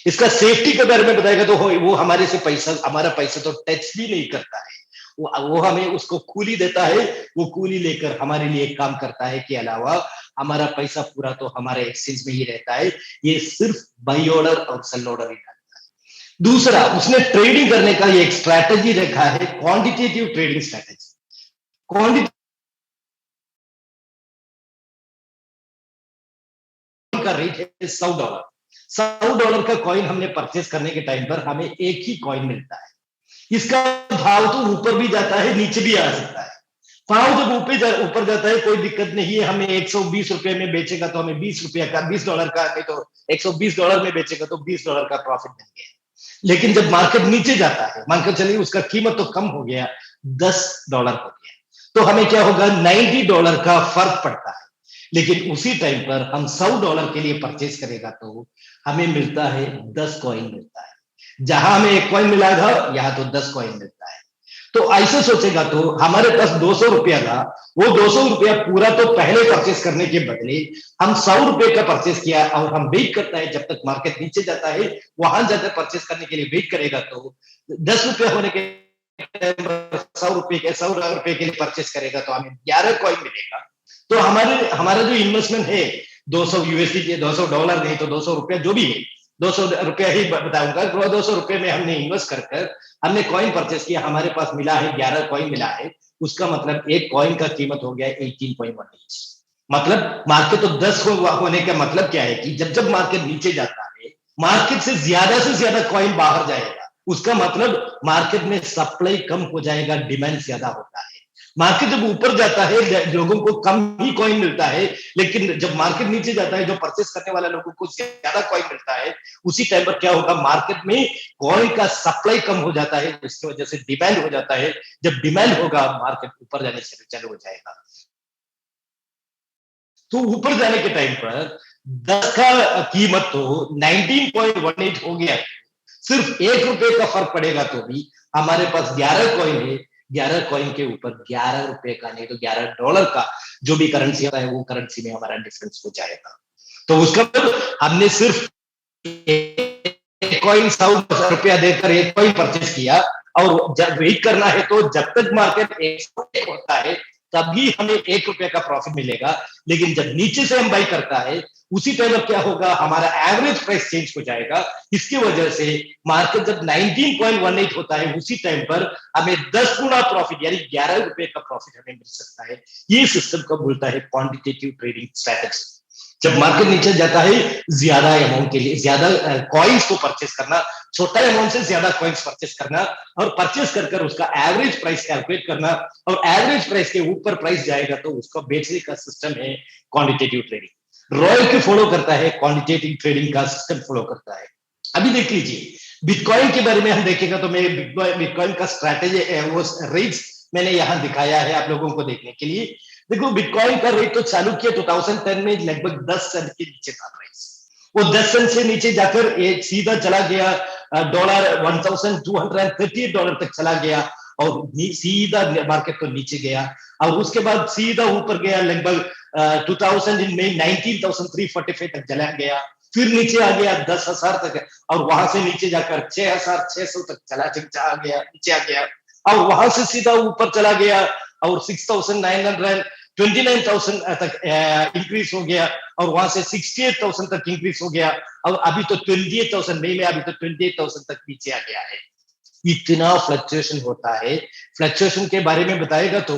इसका सेफ्टी के बारे में बताएगा तो वो हमारे से हमारा पैसा तो टच भी नहीं करता है। वो हमें उसको कूली देता है, वो कूली लेकर हमारे लिए काम करता है। के अलावा हमारा पैसा पूरा तो हमारे एक्सचेंज में ही रहता है। ये सिर्फ बाई ऑर्डर और सेल ऑर्डर ही करता है। दूसरा, उसने ट्रेडिंग करने का ये एक स्ट्रैटेजी रखा है, क्वांटिटेटिव ट्रेडिंग स्ट्रैटेजी। क्वांटिटी का रेट है $100। $100 का कॉइन हमने परचेज करने के टाइम पर हमें एक ही कॉइन मिलता है। इसका भाव तो ऊपर भी जाता है, नीचे भी आ सकता है। भाव जब ऊपर जाता है कोई दिक्कत नहीं है, हमें 120 रुपए में बेचेगा तो हमें $20 का, नहीं तो $120 में बेचेगा तो $20 का प्रॉफिट मिल गया। लेकिन जब मार्केट नीचे जाता है, मानकर चलिए उसका कीमत तो कम हो गया, $10 हो गया, तो हमें क्या होगा? $90 का फर्क पड़ता है। लेकिन उसी टाइम पर हम $100 के लिए परचेज करेगा तो हमें मिलता है 10 कॉइन मिलता है। जहां हमें एक कॉइन मिला था, यहां तो 10 कॉइन मिलता है। तो ऐसे सोचेगा तो हमारे पास 200 रुपया था, वो 200 रुपया पूरा तो पहले परचेस करने के बदले हम 100 रुपए का परचेस किया, और हम वेट करता है जब तक मार्केट नीचे जाता है, वहां जाकर परचेस करने के लिए वेट करेगा तो 10 रुपया होने के 100 रुपए के लिए परचेस करेगा तो हमें 11 कॉइन मिलेगा। तो हमारा जो इन्वेस्टमेंट है 200 यूएसडी के, $200 नहीं तो 200 रुपया जो भी है, 200 रुपया ही बताऊंगा। 200 रुपए में हमने इन्वेस्ट कर हमने कॉइन परचेस किया, हमारे पास मिला है 11 कॉइन मिला है। उसका मतलब एक कॉइन का कीमत हो गया 18.18। मतलब मार्केट तो 10 होने का मतलब क्या है कि जब जब मार्केट नीचे जाता है, मार्केट से ज्यादा कॉइन बाहर जाएगा। उसका मतलब मार्केट में सप्लाई कम हो जाएगा, डिमांड ज्यादा होता है। मार्केट जब ऊपर जाता है लोगों को कम ही कॉइन मिलता है, लेकिन जब मार्केट नीचे जाता है जो परचेस करने वाले लोगों को ज्यादा कॉइन मिलता है। उसी टाइम पर क्या होगा? मार्केट में कॉइन का सप्लाई कम हो जाता है, जिसकी वजह से डिमांड हो जाता है। जब डिमांड होगा मार्केट ऊपर जाने से चालू हो जाएगा। तो ऊपर जाने के टाइम पर 10 का कीमत तो 19.18 हो गया। सिर्फ ₹1 का फर्क पड़ेगा तो भी हमारे पास 11 कॉइन है। 11 कॉइन के ऊपर ₹11 का नहीं तो $11 का जो भी करेंसी होता है वो करेंसी में हमारा डिफरेंस हो जाएगा। तो उसका मतलब हमने सिर्फ एक कॉइन ₹100 देकर एक कॉइन परचेज किया, और जब वेट करना है तो जब तक मार्केट 100 होता है तभी हमें ₹1 का प्रॉफिट मिलेगा। लेकिन जब नीचे से हम बाई करता है उसी टाइम पर क्या होगा? हमारा एवरेज प्राइस चेंज हो जाएगा। इसकी वजह से मार्केट जब 19.18 होता है उसी टाइम पर हमें 10 गुना प्रॉफिट यानी ₹11 का प्रॉफिट हमें मिल सकता है। ये सिस्टम को बोलता है क्वांटिटेटिव ट्रेडिंग स्ट्रैटेजी। जब मार्केट नीचे जाता है ज्यादा अमाउंट के लिए, ज्यादा कॉइन्स को परचेस करना, छोटा अमाउंट से ज्यादा कॉइन्स परचेस करना और परचेस कर कर उसका एवरेज प्राइस कैलकुलेट करना, और एवरेज प्राइस के ऊपर प्राइस जाएगा तो उसको बेचने का सिस्टम है क्वांटिटेटिव ट्रेडिंग। रॉयल की फॉलो करता है क्वांटिटेटिव ट्रेडिंग का सिस्टम फॉलो करता है। अभी देख लीजिए बिटकॉइन के बारे में हम देखेगा तो मैं बिटकॉइन का स्ट्रैटेजी वो रेट्स मैंने यहाँ दिखाया है आप लोगों को देखने के लिए। देखो बिटकॉइन का रेट तो चालू किया 2010 में लगभग 10 सेंट के नीचे था प्राइस। वो 10 सेंट से नीचे जाकर एक सीधा चला गया डॉलर $1238 तक चला गया और सीधा मार्केट को नीचे गया और उसके बाद सीधा ऊपर गया लगभग 2000 में 19,345 तक चला गया, फिर नीचे आ गया 10,000 तक और वहां से नीचे जाकर 6,600 तक चला गया, नीचे आ गया और वहां से सीधा ऊपर चला गया और 6,900 29,000 तक इंक्रीज हो गया और वहां से 68,000 तक इंक्रीज हो गया और अभी तो 28,000 मई में अभी तो 28,000 तक नीचे आ गया है। इतना फ्लक्चुएशन होता है। फ्लक्चुएशन के बारे में बताएगा तो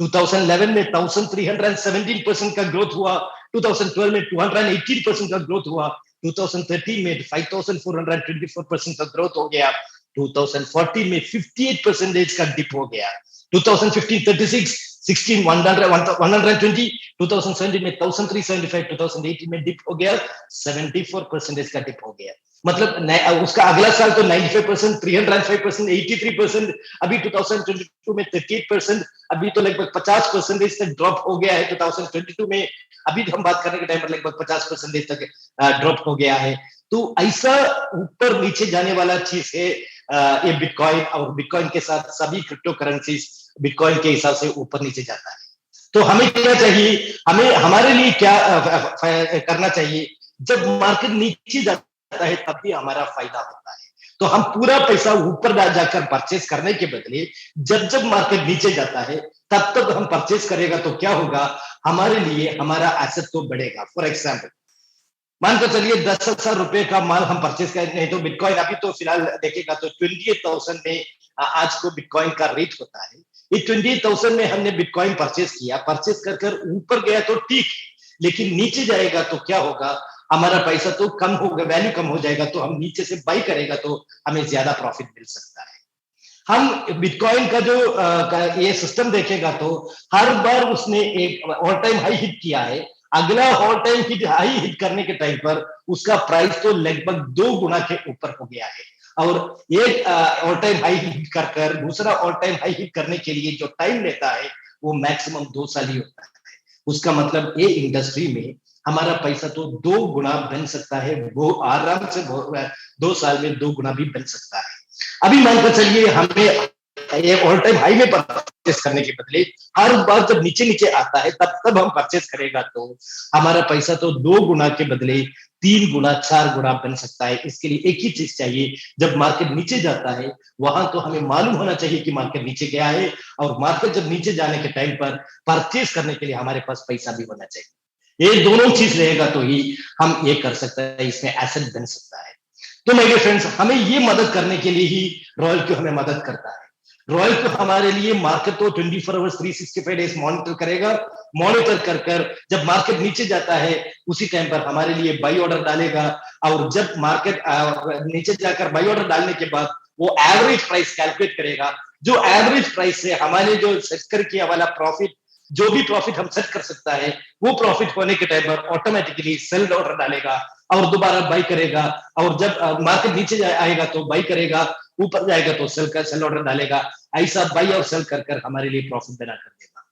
2011 में 1317% का ग्रोथ हुआ, 2012 में 218% का ग्रोथ हुआ, 2013 में 5424% का ग्रोथ हो गया, 2014 में 58% का डिप हो गया, 2015 36, 16 120, 2017 में 1375, 2018 में डिप हो गया 74% का डिप हो गया। मतलब उसका अगला साल तो 95%, 305%, 83%, अभी 2022 में 38%, अभी तो लगभग 50% तक ड्रॉप हो गया है 2022 में। अभी हम बात करने के टाइम पर लगभग 50% तक ड्रॉप हो गया है। तो ऐसा ऊपर नीचे जाने वाला चीज है ये बिटकॉइन, और बिटकॉइन के साथ सभी क्रिप्टो करेंसीज बिटकॉइन के हिसाब से ऊपर नीचे जाता है। तो हमें क्या चाहिए, हमें हमारे लिए क्या करना चाहिए, जब मार्केट नीचे जाता है तब भी हमारा फायदा होता है। तो हम पूरा पैसा ऊपर जाकर परचेस करने के बदले जब जब मार्केट नीचे जाता है तब तक हम परचेस करेगा तो क्या होगा, हमारे लिए हमारा एसेट तो बढ़ेगा। फॉर एग्जाम्पल मान के चलिए 10,000 रुपए का माल हम परचेस कर नहीं तो बिटकॉइन अभी तो फिलहाल देखेगा तो 28,000 में आज को बिटकॉइन का रेट होता है। ये 28,000 में हमने बिटकॉइन परचेस किया, परचेस कर कर ऊपर गया तो ठीक, लेकिन नीचे जाएगा तो क्या होगा, हमारा पैसा तो कम होगा, वैल्यू कम हो जाएगा, तो हम नीचे से बाई करेगा तो हमें ज्यादा प्रॉफिट मिल सकता है। हम बिटकॉइन का जो ये सिस्टम देखेगा तो हर बार उसने एक ऑल टाइम हाई हिट किया है, अगला all time hit high hit करने के टाइम पर उसका प्राइस तो लगभग 2 गुना के ऊपर हो गया है। और एक ऑल टाइम हाई हिट कर कर दूसरा ऑल टाइम हाई हिट करने के लिए जो टाइम लेता है वो मैक्सिमम 2 साल ही होता है। उसका मतलब ये इंडस्ट्री में हमारा पैसा तो 2 गुना बन सकता है, वो आराम से 2 साल में 2 गुना भी बन सकता है। अभी मानकर चलिए हमें ये ऑल टाइम हाई में परचेस करने के बदले हर बार जब नीचे नीचे आता है तब हम परचेस करेगा तो हमारा पैसा तो 2 गुना के बदले 3 गुना 4 गुना बन सकता है। इसके लिए एक ही चीज चाहिए, जब मार्केट नीचे जाता है वहां तो हमें मालूम होना चाहिए कि मार्केट नीचे गया है, और मार्केट जब नीचे जाने के टाइम पर परचेस करने के लिए हमारे पास पैसा भी होना चाहिए। ये दोनों चीज रहेगा तो ही हम ये कर सकते हैं, इसमें एसेट बन सकता है। तो माय डियर फ्रेंड्स, हमें ये मदद करने के लिए ही रॉयल क्यों हमें मदद करता है। रॉयल को हमारे लिए मार्केट तो 24 आवर्स 365 डेज मॉनिटर करेगा, मॉनिटर कर कर जब मार्केट नीचे जाता है उसी टाइम पर हमारे लिए बाई ऑर्डर डालेगा, और जब मार्केट नीचे जाकर बाई ऑर्डर डालने के बाद वो एवरेज प्राइस कैलकुलेट करेगा, जो एवरेज प्राइस से हमारे जो सेट कर किया वाला प्रॉफिट, जो भी प्रॉफिट हम सेट कर सकता है वो प्रॉफिट होने के टाइम पर ऑटोमेटिकली सेल ऑर्डर डालेगा और दोबारा बाई करेगा, और जब मार्केट नीचे आएगा तो बाई करेगा, ऊपर जाएगा तो सेल ऑर्डर डालेगा। ऐसा बाई और सेल कर कर हमारे लिए प्रॉफिट बना कर देगा।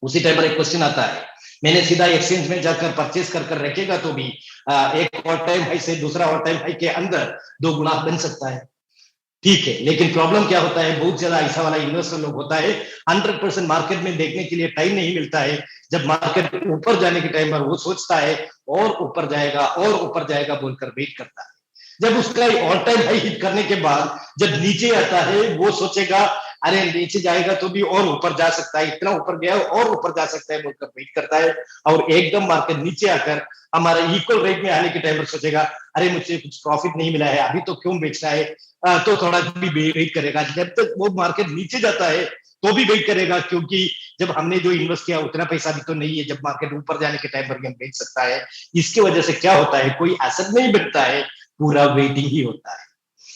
उसी टाइम पर एक क्वेश्चन आता है, मैंने सीधा एक्सचेंज में जाकर परचेस कर कर रखेगा तो भी एक ऑल टाइम हाई से दूसरा ऑल टाइम हाई के अंदर 2 गुना बन सकता है, ठीक है, लेकिन प्रॉब्लम क्या होता है, बहुत ज्यादा ऐसा वाला इन्वेस्टर लोग होता है 100% मार्केट में देखने के लिए टाइम नहीं मिलता है। जब मार्केट ऊपर जाने के टाइम पर वो सोचता है और ऊपर जाएगा बोलकर वेट करता है। जब उसका ऑल टाइम हाई हिट करने के बाद जब नीचे आता है वो सोचेगा अरे नीचे जाएगा तो भी और ऊपर जा सकता है, इतना ऊपर गया और ऊपर जा सकता है बोलकर वेट करता है, और एकदम मार्केट नीचे आकर हमारा इक्वल रेट में आने के टाइम पर सोचेगा अरे मुझे कुछ प्रॉफिट नहीं मिला है, अभी तो क्यों बेचना है, तो थोड़ा भी वेट करेगा। जब तक वो मार्केट नीचे जाता है तो भी वेट करेगा, क्योंकि जब हमने जो इन्वेस्ट किया उतना पैसा भी तो नहीं है, जब मार्केट ऊपर जाने के टाइम पर भी हम बेच सकता है। इसकी वजह से क्या होता है, कोई एसेट नहीं बनता है, पूरा वेटिंग ही होता है।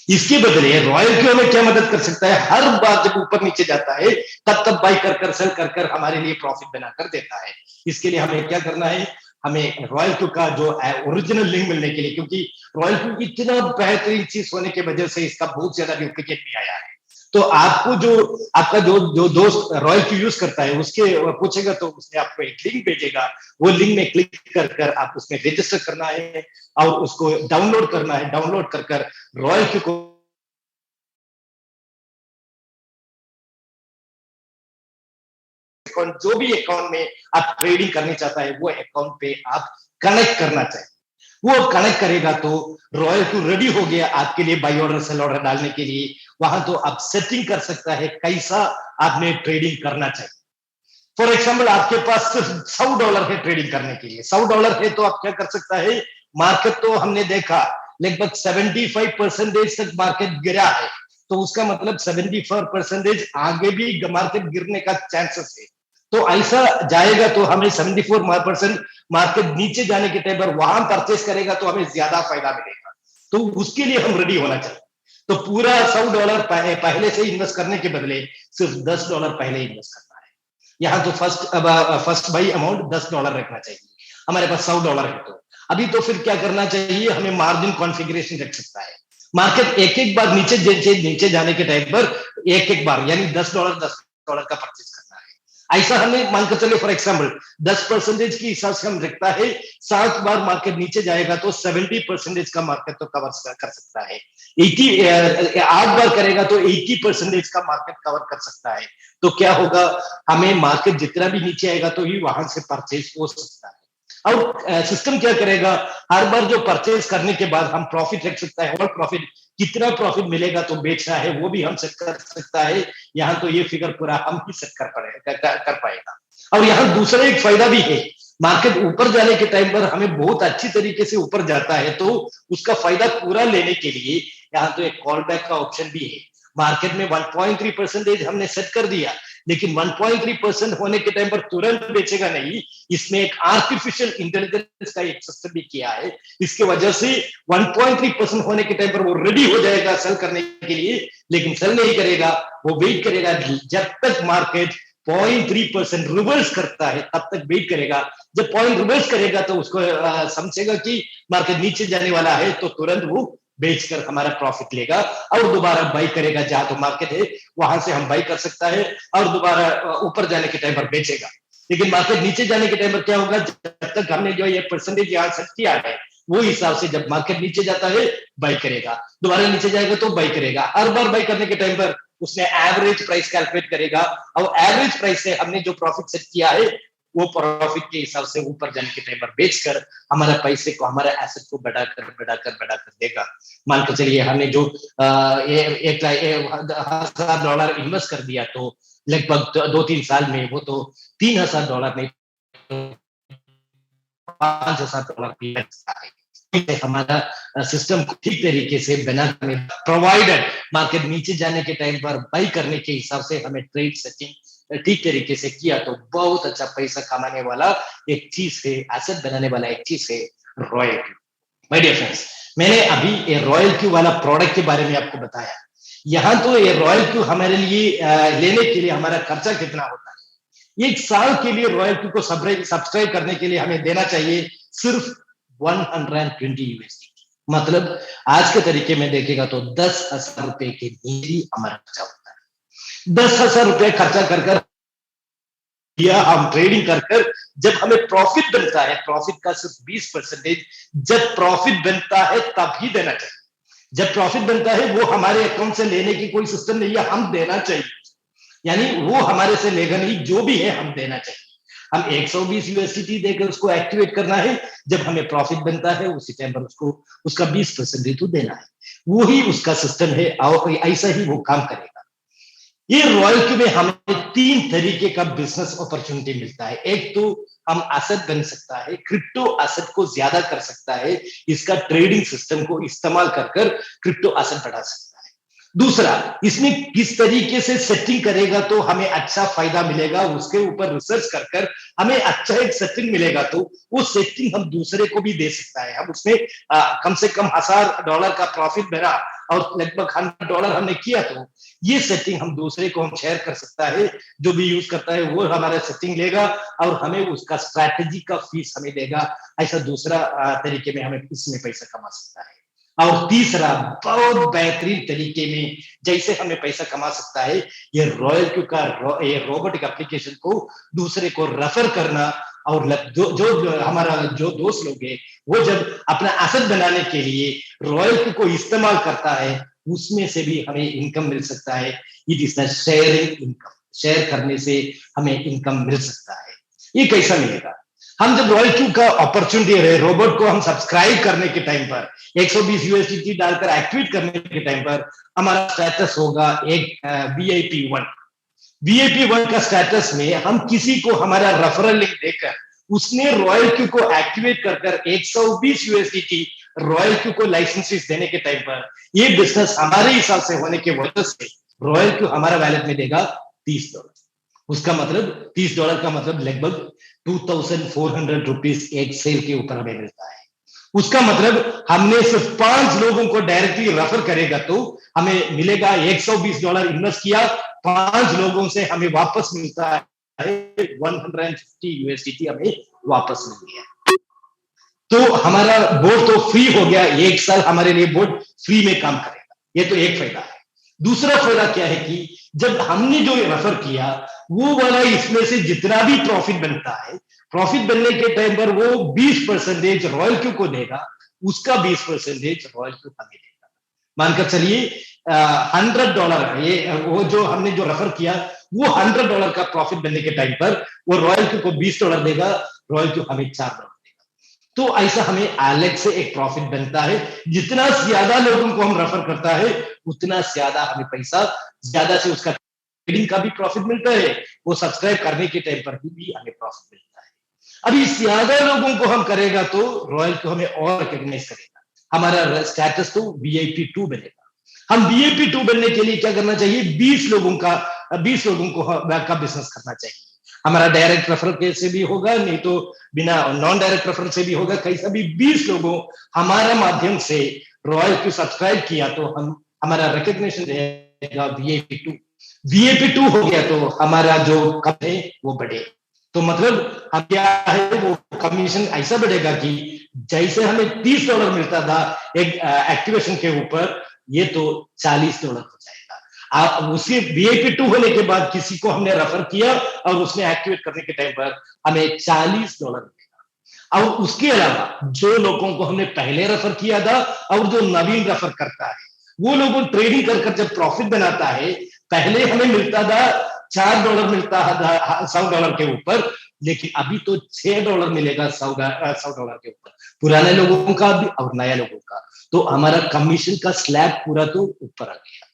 इसके बदले रॉयल क्यू हमें क्या मदद कर सकता है, हर बार जब ऊपर नीचे जाता है तब तब बाई कर कर सेल कर कर हमारे लिए प्रॉफिट बनाकर देता है। इसके लिए हमें क्या करना है, हमें रॉयल क्यू का जो ओरिजिनल लिंक मिलने के लिए, क्योंकि रॉयल क्यू इतना बेहतरीन चीज होने की वजह से इसका बहुत ज्यादा डुप्लीकेट भी आया है। तो आपको जो आपका जो जो दोस्त रॉयल क्यू यूज करता है उसके पूछेगा तो उसने आपको एक लिंक भेजेगा, वो लिंक में क्लिक कर कर आप उसमें रजिस्टर करना है और उसको डाउनलोड करना है। डाउनलोड कर कर रॉयल क्यू को जो भी अकाउंट में आप ट्रेडिंग करना चाहता है वो अकाउंट पे आप कनेक्ट करना चाहिए। वो कनेक्ट करेगा तो रॉयल क्यू रेडी हो गया आपके लिए बाई ऑर्डर सेल ऑर्डर डालने के लिए। वहां तो आप सेटिंग कर सकता है कैसा आपने ट्रेडिंग करना चाहिए। फॉर एग्जाम्पल आपके पास सिर्फ $100 है ट्रेडिंग करने के लिए, $100 है तो आप क्या कर सकता है, मार्केट तो हमने देखा लगभग 75% तक मार्केट गिरा है, तो उसका मतलब 74% आगे भी मार्केट गिरने का चांसेस है। तो ऐसा जाएगा तो हमें 74% मार्केट नीचे जाने के टाइम पर वहां परचेस करेगा तो हमें ज्यादा फायदा मिलेगा। तो उसके लिए हम रेडी होना चाहिए। तो पूरा $100 पहले से इन्वेस्ट करने के बदले सिर्फ $10 पहले इन्वेस्ट करना है। यहाँ तो फर्स्ट बाई अमाउंट $10 रखना चाहिए। हमारे पास $100 है तो अभी तो फिर क्या करना चाहिए, हमें मार्जिन कॉन्फ़िगरेशन रख सकता है। मार्केट एक एक बार नीचे जाने के टाइम पर एक एक बार यानी $10 का परचेस करना है। ऐसा हमें मानकर चले फॉर एग्जाम्पल 10% की हिसाब से हम रखता है, 7 बार मार्केट नीचे जाएगा तो 70% का मार्केट तो कवर कर सकता है। 8 बार करेगा तो 80% का मार्केट कवर कर सकता है। तो क्या होगा, हमें मार्केट जितना भी नीचे आएगा तो ही वहां से परचेस हो सकता है। और सिस्टम क्या करेगा, हर बार जो परचेस करने के बाद हम प्रॉफिट रख सकता है, और प्रॉफिट कितना प्रॉफिट मिलेगा तो बेचना है वो भी हम सेट कर सकता है। यहाँ तो ये फिगर पूरा हम ही सेट कर पाएगा। और यहाँ दूसरा एक फायदा भी है, मार्केट ऊपर जाने के टाइम पर हमें बहुत अच्छी तरीके से ऊपर जाता है तो उसका फायदा पूरा लेने के लिए यहाँ तो एक कॉल बैक का ऑप्शन भी है। मार्केट में 1.3% हमने सेट कर दिया, लेकिन 1.3% होने के टाइम पर तुरंत बेचेगा नहीं, इसमें एक आर्टिफिशियल इंटेलिजेंस का एक सिस्टम भी किया है। इसके वजह से 1.3% होने के टाइम पर वो रेडी हो जाएगा सेल करने के लिए, लेकिन सेल नहीं करेगा, वो वेट करेगा जब तक मार्केट 0.3% रिवर्स करता है तब तक वेट करेगा। जब पॉइंट रिवर्स करेगा तो उसको समझेगा कि मार्केट नीचे जाने वाला है तो तुरंत वो बेचकर हमारा प्रॉफिट लेगा और दोबारा बाई करेगा। जहां तो मार्केट है वहां से हम बाई कर सकता है और दोबारा ऊपर जाने के टाइम पर बेचेगा। लेकिन मार्केट नीचे जाने के टाइम पर क्या होगा, जब तक हमने जो ये परसेंटेज यहाँ सेट किया है वो हिसाब से जब मार्केट नीचे जाता है बाई करेगा, दोबारा नीचे जाएगा तो बाई करेगा। हर बार बाई करने के टाइम पर उसने एवरेज प्राइस कैलकुलेट करेगा और एवरेज प्राइस से हमने जो प्रॉफिट सेट किया है वो प्रॉफिट के हिसाब से ऊपर जाने के टाइम पर बेचकर हमारा पैसे को, हमारा एसेट को बढ़ाकर देगा। मान के चलिए हमने जो $1,000 इन्वेस्ट कर दिया तो लगभग 2-3 साल में वो तो $3,000 नहीं $5,000 भी है। हमारा सिस्टम को ठीक तरीके से बना, प्रोवाइडेड मार्केट नीचे जाने के टाइम पर बाई करने के हिसाब से हमें ट्रेड सेटिंग ठीक तरीके से किया तो बहुत अच्छा पैसा कमाने वाला एक चीज है, एसेट बनाने वाला एक चीज है royal queue. My dear friends, मैंने अभी ये रॉयल क्यू वाला प्रोडक्ट के बारे में आपको बताया। यहाँ तो ये रॉयल क्यू हमारे लिए लेने के लिए हमारा खर्चा कितना होता है। एक साल के लिए रॉयल क्यू को सब्सक्राइब करने के लिए हमें देना चाहिए सिर्फ 120 USD। मतलब आज के तरीके में देखेगा तो 10,000 रुपए के नीचे हमारा खर्चा होता है। 10,000 रुपए खर्चा कर या हम ट्रेडिंग कर जब हमें प्रॉफिट बनता है, प्रॉफिट का सिर्फ 20% जब प्रॉफिट बनता है तब ही देना चाहिए। जब प्रॉफिट बनता है वो हमारे अकाउंट से लेने की कोई सिस्टम नहीं है, हम देना चाहिए। यानी वो हमारे से लेगा नहीं, जो भी है हम देना चाहिए। हम 120 USDT देकर उसको एक्टिवेट करना है, जब हमें प्रॉफिट बनता है उसी टाइम पर उसको उसका 20% तो देना है। वो ही उसका सिस्टम है और ऐसा ही वो काम करेगा। ये रॉयल क्यू में हमें 3 तरीके का बिजनेस अपॉर्चुनिटी मिलता है। एक तो हम एसेट बन सकता है, क्रिप्टो एसेट को ज्यादा कर सकता है, इसका ट्रेडिंग सिस्टम को इस्तेमाल कर क्रिप्टो एसेट बढ़ा सकता है। दूसरा, इसमें किस तरीके से सेटिंग करेगा तो हमें अच्छा फायदा मिलेगा, उसके ऊपर रिसर्च कर कर हमें अच्छा एक सेटिंग मिलेगा, तो वो सेटिंग हम दूसरे को भी दे सकता है। हम उसमें कम से कम $1000 का प्रॉफिट मेरा और लगभग $100 हमने किया, तो ये सेटिंग हम दूसरे को हम शेयर कर सकता है। जो भी यूज करता है वो हमारा सेटिंग लेगा और हमें उसका स्ट्रैटेजी का फीस हमें देगा। ऐसा दूसरा तरीके में हमें इसमें पैसा कमा सकता है। और तीसरा, बहुत बेहतरीन तरीके में जैसे हमें पैसा कमा सकता है, ये रॉयल्टी का ये रोबोटिक एप्लीकेशन को दूसरे को रेफर करना। और जो हमारा जो दोस्त लोग है वो जब अपना एसेट बनाने के लिए रॉयल्टी को इस्तेमाल करता है, उसमें से भी हमें इनकम मिल सकता है। It is the sharing income. Share करने से हमें इनकम मिल सकता है। ये कैसा मिलेगा? हम जब रॉयल्टी का अपॉर्चुनिटी है, रोबोट को हम सब्सक्राइब करने के टाइम पर $120 डालकर एक्टिवेट करने के टाइम पर हमारा स्टेटस होगा एक VIP1। VIP1 का स्टेटस में हम किसी को हमारा रेफरल लिंक देकर उसने रॉयल्टी को एक्टिवेट कर कर $120 रॉयल्टी को लाइसेंसेस देने के टाइम पर ये बिजनेस हमारे हिसाब से होने के वजह से रॉयल्टी हमारा वैलेट में देगा $30। उसका मतलब $30 का मतलब लगभग 2400 रुपीज एक सेल के ऊपर हमें मिलता है। उसका मतलब हमने सिर्फ 5 लोगों को डायरेक्टली रेफर करेगा तो हमें मिलेगा $120 इन्वेस्ट किया, 5 लोगों से हमें वापस मिलता है $150 हमें वापस मिल गया। तो हमारा बोर्ड तो फ्री हो गया, 1 साल हमारे लिए बोर्ड फ्री में काम करेगा। ये तो एक फायदा है। दूसरा फायदा क्या है कि जब हमने जो रेफर किया वो वाला इसमें से जितना भी प्रॉफिट बनता है, प्रॉफिट बनने के टाइम पर वो 20% रॉयल्टी को देगा, उसका 20% रॉयल्टी हमें देगा। मानकर चलिए $100 ये वो जो हमने जो रेफर किया वो $100 का प्रॉफिट बनने के टाइम पर वो रॉयल्टी को $20 देगा, रॉयल्टी हमें $4 देगा। तो ऐसा हमें अलग से एक प्रॉफिट बनता है। जितना ज्यादा लोगों को हम रेफर करता है उतना ज्यादा हमें पैसा, ज्यादा से उसका ट्रेडिंग का भी प्रॉफिट मिलता है, वो सब्सक्राइब करने के टाइम पर भी हमें प्रॉफिट मिलता है। अभी ज्यादा लोगों को हम करेगा तो रॉयल को हमें और रिकॉग्नाइज करेगा, हमारा स्टेटस तो VIP2 बनेगा। हम VIP2 बनने के लिए क्या करना चाहिए? 20 लोगों को का बिजनेस करना चाहिए। हमारा डायरेक्ट रेफरल से भी होगा, नहीं तो बिना नॉन डायरेक्ट रेफरल से भी होगा। कैसा भी 20 लोगों हमारा माध्यम से रॉयल को सब्सक्राइब किया तो हम हमारा रिकॉग्निशन रहेगा VIP2 हो गया तो हमारा जो कम है वो बढ़े। तो मतलब हम क्या है वो कमीशन ऐसा बढ़ेगा कि जैसे हमें $30 मिलता था एक एक्टिवेशन के ऊपर, ये तो $40 हो जाएगा। उसी VIP2 होने के बाद किसी को हमने रेफर किया और उसने एक्टिवेट करने के टाइम पर हमें $40 मिलेगा। और उसके अलावा जो लोगों को हमने पहले रेफर किया था और जो नवीन रेफर करता है, वो लोगों ट्रेडिंग कर जब प्रॉफिट बनाता है, पहले हमें मिलता था $4 मिलता था $100 के ऊपर, लेकिन अभी तो $6 मिलेगा $100 के ऊपर, पुराने लोगों का भी और नया लोगों का। तो हमारा कमीशन का स्लैब पूरा तो ऊपर आ गया।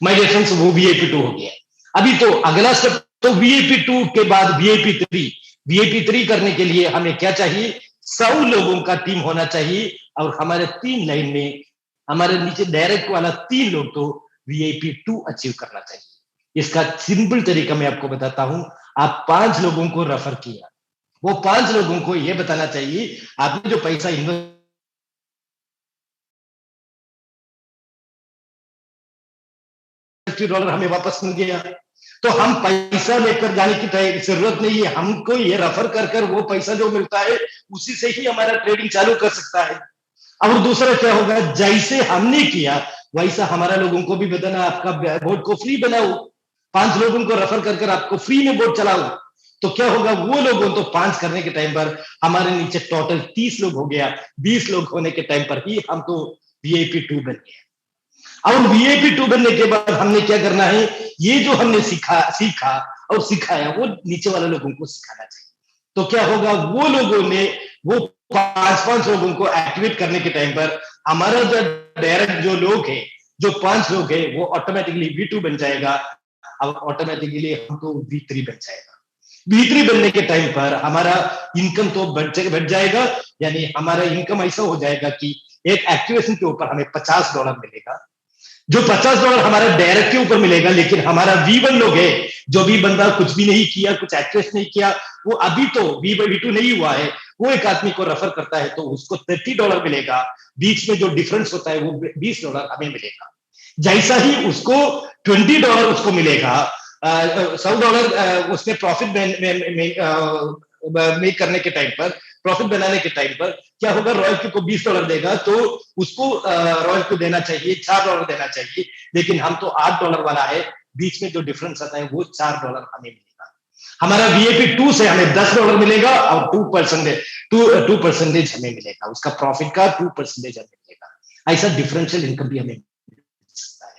माय डियर फ्रेंड्स, वो VIP2 हो गया। अभी तो अगला स्टेप तो VIP2 के बाद VIP3 करने के लिए हमें क्या चाहिए? 100 लोगों का टीम होना चाहिए और हमारे 3 लाइन में हमारे नीचे डायरेक्ट वाला 3 लोग तो VIP2 अचीव करना चाहिए। इसका सिंपल तरीका मैं आपको बताता हूं। आप 5 लोगों को रेफर किया, वो 5 लोगों को यह बताना चाहिए आपने जो पैसा इन्वेस्ट $50 हमें वापस मिल गया, तो हम पैसा लेकर जाने की जरूरत नहीं है। हमको ये रेफर कर कर वो पैसा जो मिलता है उसी से ही हमारा ट्रेडिंग चालू कर सकता है। और दूसरा क्या होगा, जैसे हमने किया वैसा हमारा लोगों को भी बताना, आपका बोर्ड को फ्री बनाओ, 5 लोगों को रेफर कर कर आपको फ्री में बोर्ड चलाओ। तो क्या होगा, वो लोगों तो 5 करने के टाइम पर हमारे नीचे टोटल 30 लोग हो गया, 20 लोग होने के टाइम पर ही हम तो VIP2 बन गए। और VIP2 बनने के बाद हमने क्या करना है, ये जो हमने सीखा और सिखाया वो नीचे वाले लोगों को सिखाना चाहिए। तो क्या होगा, वो लोगों ने वो 5 लोगों को एक्टिवेट करने के टाइम पर हमारा जो डायरेक्ट जो लोग है, जो 5 लोग है, वो ऑटोमेटिकली V2 बन जाएगा और ऑटोमेटिकली हम तो V3 बन जाएगा। V3 बनने के टाइम पर हमारा इनकम तो बढ़ जाएगा, यानी हमारा इनकम ऐसा हो जाएगा कि एक एक्टिवेशन के ऊपर हमें $50 मिलेगा। जो $50 हमारा डायरेक्ट के ऊपर मिलेगा, लेकिन हमारा V1 लोग है, जो भी बंदा कुछ भी नहीं किया, कुछ एक्ट्रेस नहीं किया, वो अभी तो V2 नहीं हुआ है, वो एक आदमी को रेफर करता है तो उसको $30 मिलेगा, बीच में जो डिफरेंस होता है वो $20 हमें मिलेगा। जैसा ही उसको $20 उसको मिलेगा, $100 उसने प्रॉफिट मेक करने के टाइम पर, प्रॉफिट बनाने के टाइम पर क्या होगा, रॉयल्टी को $20 देगा, तो उसको रॉयल्टी देना चाहिए, $4 देना चाहिए, लेकिन हम तो $8 वाला है, बीच में जो डिफरेंस आता है वो $4 हमें मिलेगा। हमारा VIP 2 से हमें $10 मिलेगा और 2% हमें मिलेगा, उसका प्रॉफिट का 2% हमें मिलेगा। ऐसा डिफरेंशियल इनकम भी हमें सकता है।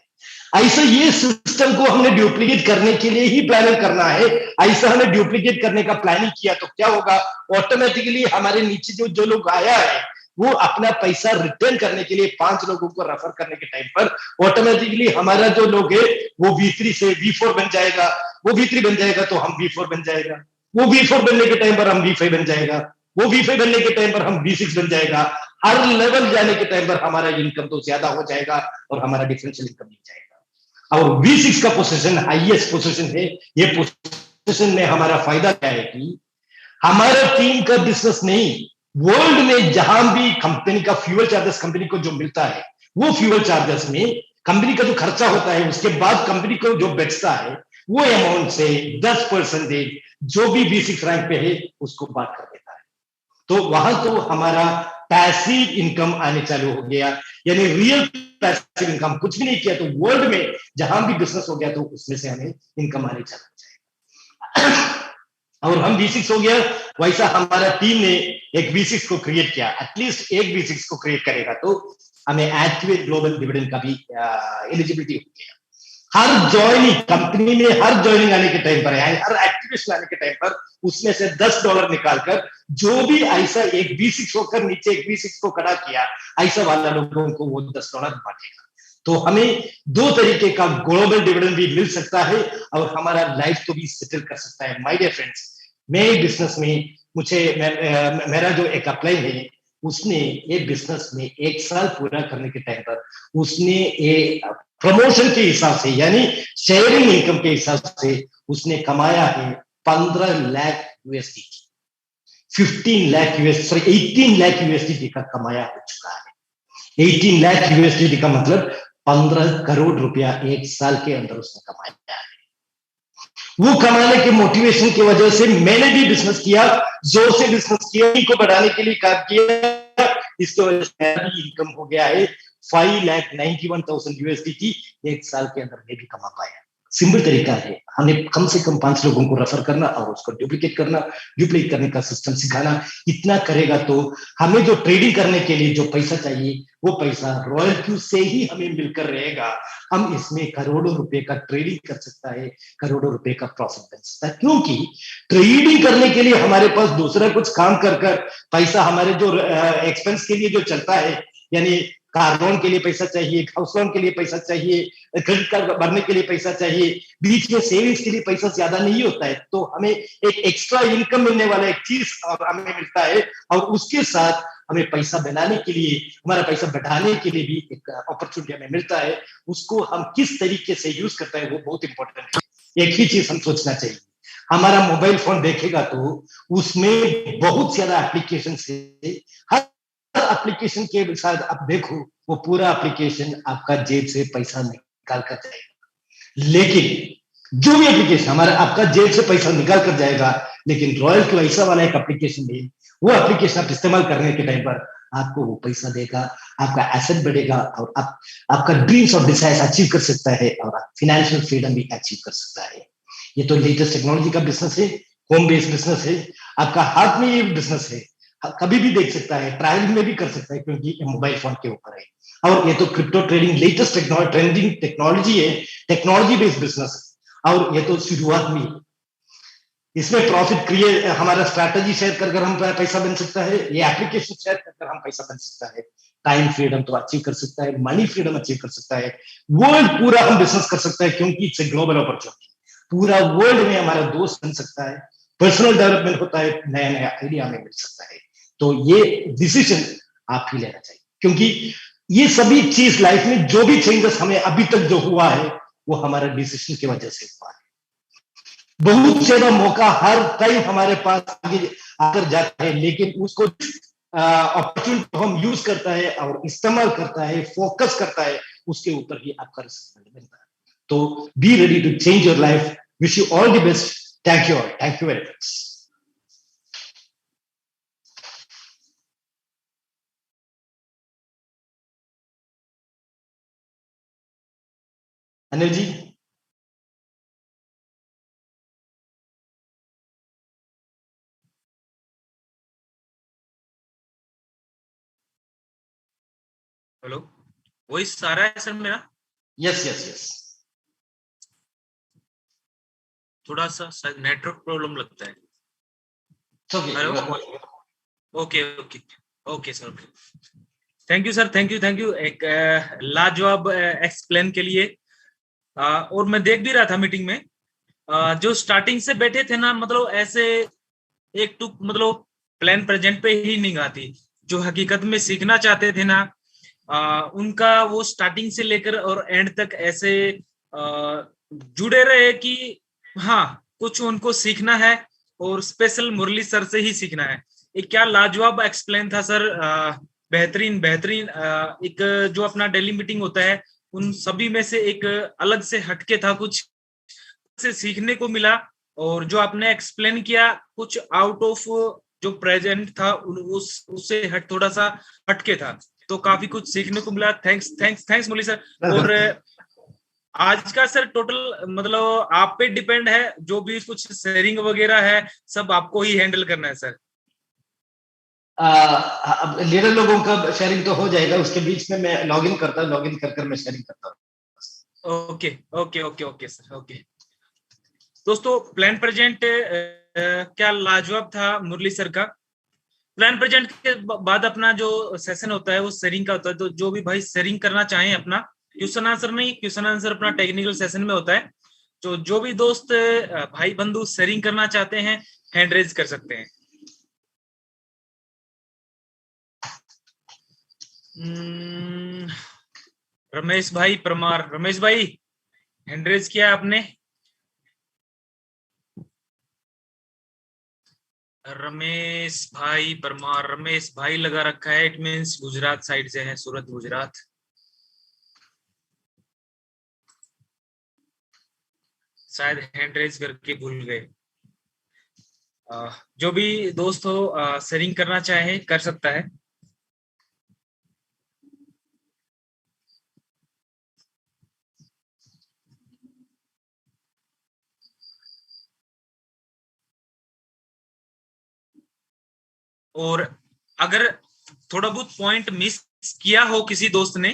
ऐसा ये सिस्टम को हमने डुप्लीकेट करने के लिए ही प्लानिंग करना है। ऐसा हमें डुप्लीकेट करने का प्लानिंग किया तो क्या होगा, ऑटोमेटिकली हमारे नीचे जो लोग आया है वो अपना पैसा रिटर्न करने के लिए 5 लोगों को रेफर करने के टाइम पर ऑटोमेटिकली हमारा जो लोग है वो V3 से V4 बन जाएगा, वो V3 बन जाएगा तो हम V4 बन जाएगा, वो V4 बनने के टाइम पर हम V5 बन जाएगा, वो V5 बनने के टाइम पर हम V6 बन जाएगा। हर लेवल जाने के टाइम पर हमारा इनकम तो ज्यादा हो जाएगा और हमारा डिफरेंशियल इनकम मिल जाएगा। और V6 का पोजीशन हाईएस्ट पोजीशन है। ये पोजीशन में हमारा फायदा क्या है कि हमारा टीम का बिजनेस नहीं, वर्ल्ड में जहां भी कंपनी का फ्यूल चार्जेस कंपनी को जो मिलता है, वो फ्यूल चार्जेस में कंपनी का जो खर्चा होता है उसके बाद कंपनी को जो बचता है वो अमाउंट से 10% जो भी B6 रैंक पे है उसको बात कर देता है। तो वहां तो हमारा पैसिव इनकम आने चालू हो गया, यानी रियल पैसिव इनकम, कुछ भी नहीं किया तो वर्ल्ड में जहां भी बिजनेस हो गया तो उसमें से हमें इनकम आने चालू हो जाएगा। और हम V6 हो गया, वैसा हमारा टीम ने एक V6 को क्रिएट किया, एटलीस्ट एक V6 को क्रिएट करेगा तो हमें एक्टिवेट ग्लोबल डिविडेंड का भी एलिजिबिलिटी हो गया। हर ज्वाइनिंग कंपनी में, हर ज्वाइनिंग आने के टाइम पर, हर एक्टिवेशन आने के टाइम पर उसमें से $10 निकालकर जो भी ऐसा एक V6 होकर नीचे एक V6 को खड़ा किया, ऐसा वाला लोगों को वो $10 बांटेगा। तो हमें 2 तरीके का ग्लोबल डिविडेंड भी मिल सकता है और हमारा लाइफ को भी सेटल कर सकता है। माय डियर फ्रेंड्स, मैं बिजनेस में मेरा जो एक अप्लाई है, उसने ये बिजनेस में 1 साल पूरा करने के टाइम पर उसने प्रमोशन के हिसाब से यानी शेयरिंग इनकम के हिसाब से उसने कमाया है 15 lakh USD, 15 lakh sorry 18 lakh USD का कमाया हो चुका है। 18 लाख USD का मतलब 15 करोड़ रुपया 1 साल के अंदर उसने कमाया है। वो कमाने के मोटिवेशन की वजह से मैंने भी बिजनेस किया, जोर से बिजनेस किया, को बढ़ाने के लिए काम किया, इसकी वजह से मेरा भी इनकम हो गया है 5,91,000 USD की 1 साल के अंदर मैं भी कमा पाया। सिंपल तरीका है, हमें कम से कम 5 लोगों को रेफर करना और उसको डुप्लीकेट करने का सिस्टम सिखाना। इतना करेगा तो हमें जो ट्रेडिंग करने के लिए जो पैसा चाहिए वो पैसा रॉयल क्यू से ही हमें मिलकर रहेगा। हम इसमें करोड़ों रुपए का ट्रेडिंग कर सकता है, करोड़ों रुपए का प्रॉफिट बन सकता है, क्योंकि ट्रेडिंग करने के लिए हमारे पास दूसरा कुछ काम कर पैसा हमारे जो एक्सपेंस के लिए जो चलता है, यानी कार लोन के लिए पैसा चाहिए, हाउस लोन के लिए पैसा चाहिए, क्रेडिट कार्ड भरने के लिए पैसा चाहिए, बीच में सेविंग्स के लिए पैसा ज्यादा नहीं होता है, तो हमें एक एक्स्ट्रा इनकम मिलने वाला एक चीज हमें मिलता है और उसके साथ हमें पैसा बनाने के लिए, हमारा पैसा बढ़ाने के लिए भी एक अपॉर्चुनिटी हमें मिलता है। उसको हम किस तरीके से यूज करते हैं वो बहुत इंपॉर्टेंट है। एक ही चीज हम सोचना चाहिए, हमारा मोबाइल फोन देखेगा तो उसमें बहुत ज्यादा एप्लीकेशन है, हर एप्लीकेशन के साथ आप देखो वो पूरा एप्लीकेशन आपका जेब से पैसा निकाल कर जाएगा, लेकिन जो भी एप्लीकेशन हमारा आपका जेब से पैसा निकाल कर जाएगा, लेकिन रॉयल क्यू ऐसा वाला एक एप्लीकेशन है, वो एप्लीकेशन आप इस्तेमाल करने के टाइम पर आपको वो पैसा देगा, आपका एसेट बढ़ेगा और आपका ड्रीम्स और डिजायर्स अचीव कर सकता है और फाइनेंशियल फ्रीडम भी अचीव कर सकता है। ये तो लेटेस्ट टेक्नोलॉजी का बिजनेस है, होम बेस्ड बिजनेस है, आपका हाथ में ये बिजनेस है, कभी भी देख सकता है, ट्रैवलिंग में भी कर सकता है क्योंकि ये मोबाइल फोन के ऊपर है। और ये तो crypto trading latest trending technology है, टेक्नोलॉजी बेस्ड बिजनेस है और ये तो शुरुआत में इसमें प्रॉफिट क्रिएट, हमारा स्ट्रैटेजी शेयर कर हम पैसा बन सकता है, ये एप्लीकेशन शेयर कर हम पैसा बन सकता है, टाइम फ्रीडम तो अचीव कर सकता है, मनी फ्रीडम अचीव कर सकता है, वर्ल्ड पूरा हम बिजनेस कर सकता है क्योंकि इट्स ए ग्लोबल अपॉर्चुनिटी। पूरा वर्ल्ड में हमारा दोस्त बन सकता है, पर्सनल डेवलपमेंट होता है, नया नया आइडिया हमें मिल सकता है। तो ये डिसीजन आप ही लेना चाहिए, क्योंकि ये सभी चीज लाइफ में जो भी चेंजेस हमें अभी तक जो हुआ है वो हमारे डिसीजन की वजह से हुआ है। बहुत ज्यादा मौका हर टाइम हमारे पास आगे आकर जाता है, लेकिन उसको अपॉर्चुनिटी हम यूज करता है और इस्तेमाल करता है, फोकस करता है, उसके ऊपर ही आपका रिजल्ट मिलता है। तो be ready to change your life. Wish you all the best. Thank you very much. Anil ji. Hello, voice आ रहा है सर मेरा? Yes yes yes. थोड़ा सा नेटवर्क प्रॉब्लम लगता है। Hello. Okay okay okay sir, okay. Thank you sir, thank you एक लाजवाब एक्सप्लेन के लिए। और मैं देख भी रहा था मीटिंग में, जो स्टार्टिंग से बैठे थे ना, मतलब ऐसे एक टू मतलब प्लान प्रेजेंट पे ही नहीं आती। जो हकीकत में सीखना चाहते थे ना, उनका वो स्टार्टिंग से लेकर और एंड तक ऐसे जुड़े रहे कि हाँ, कुछ उनको सीखना है और स्पेशल मुरली सर से ही सीखना है। एक क्या लाजवाब एक्सप्लेन था सर, बेहतरीन बेहतरीन। एक जो अपना डेली मीटिंग होता है, उन सभी में से एक अलग से हटके था, कुछ से सीखने को मिला। और जो आपने एक्सप्लेन किया, कुछ आउट ऑफ जो प्रेजेंट था उससे थोड़ा सा हटके था, तो काफी कुछ सीखने को मिला। थैंक्स थैंक्स थैंक्स मुरली सर। और आज का सर टोटल मतलब आप पे डिपेंड है, जो भी कुछ शेयरिंग वगैरह है सब आपको ही हैंडल करना है सर। अब लीडर लोगों का शेयरिंग तो हो जाएगा, उसके बीच में मैं लॉगिन करता हूँ, लॉगिन कर मैं शेयरिंग करता हूँ। Okay okay okay okay sir, okay. दोस्तों, प्लान प्रेजेंट क्या लाजवाब था मुरली सर का। प्लान प्रेजेंट के बाद अपना जो सेशन होता है वो शेयरिंग का होता है। तो जो भी भाई शेयरिंग करना चाहें, अपना क्वेश्चन आंसर नहीं, क्वेश्चन आंसर अपना टेक्निकल सेशन में होता है। तो जो भी दोस्त भाई बंधु शेयरिंग करना चाहते हैं, हैंड रेज कर सकते हैं। रमेश भाई परमार, रमेश भाई हैंड रेज किया आपने? रमेश भाई परमार, रमेश भाई लगा रखा है, इट मीन्स गुजरात साइड से है, सूरत गुजरात। शायद हैंड रेज करके भूल गए। जो भी दोस्त हो शेयरिंग करना चाहे कर सकता है। और अगर थोड़ा बहुत पॉइंट मिस किया हो किसी दोस्त ने,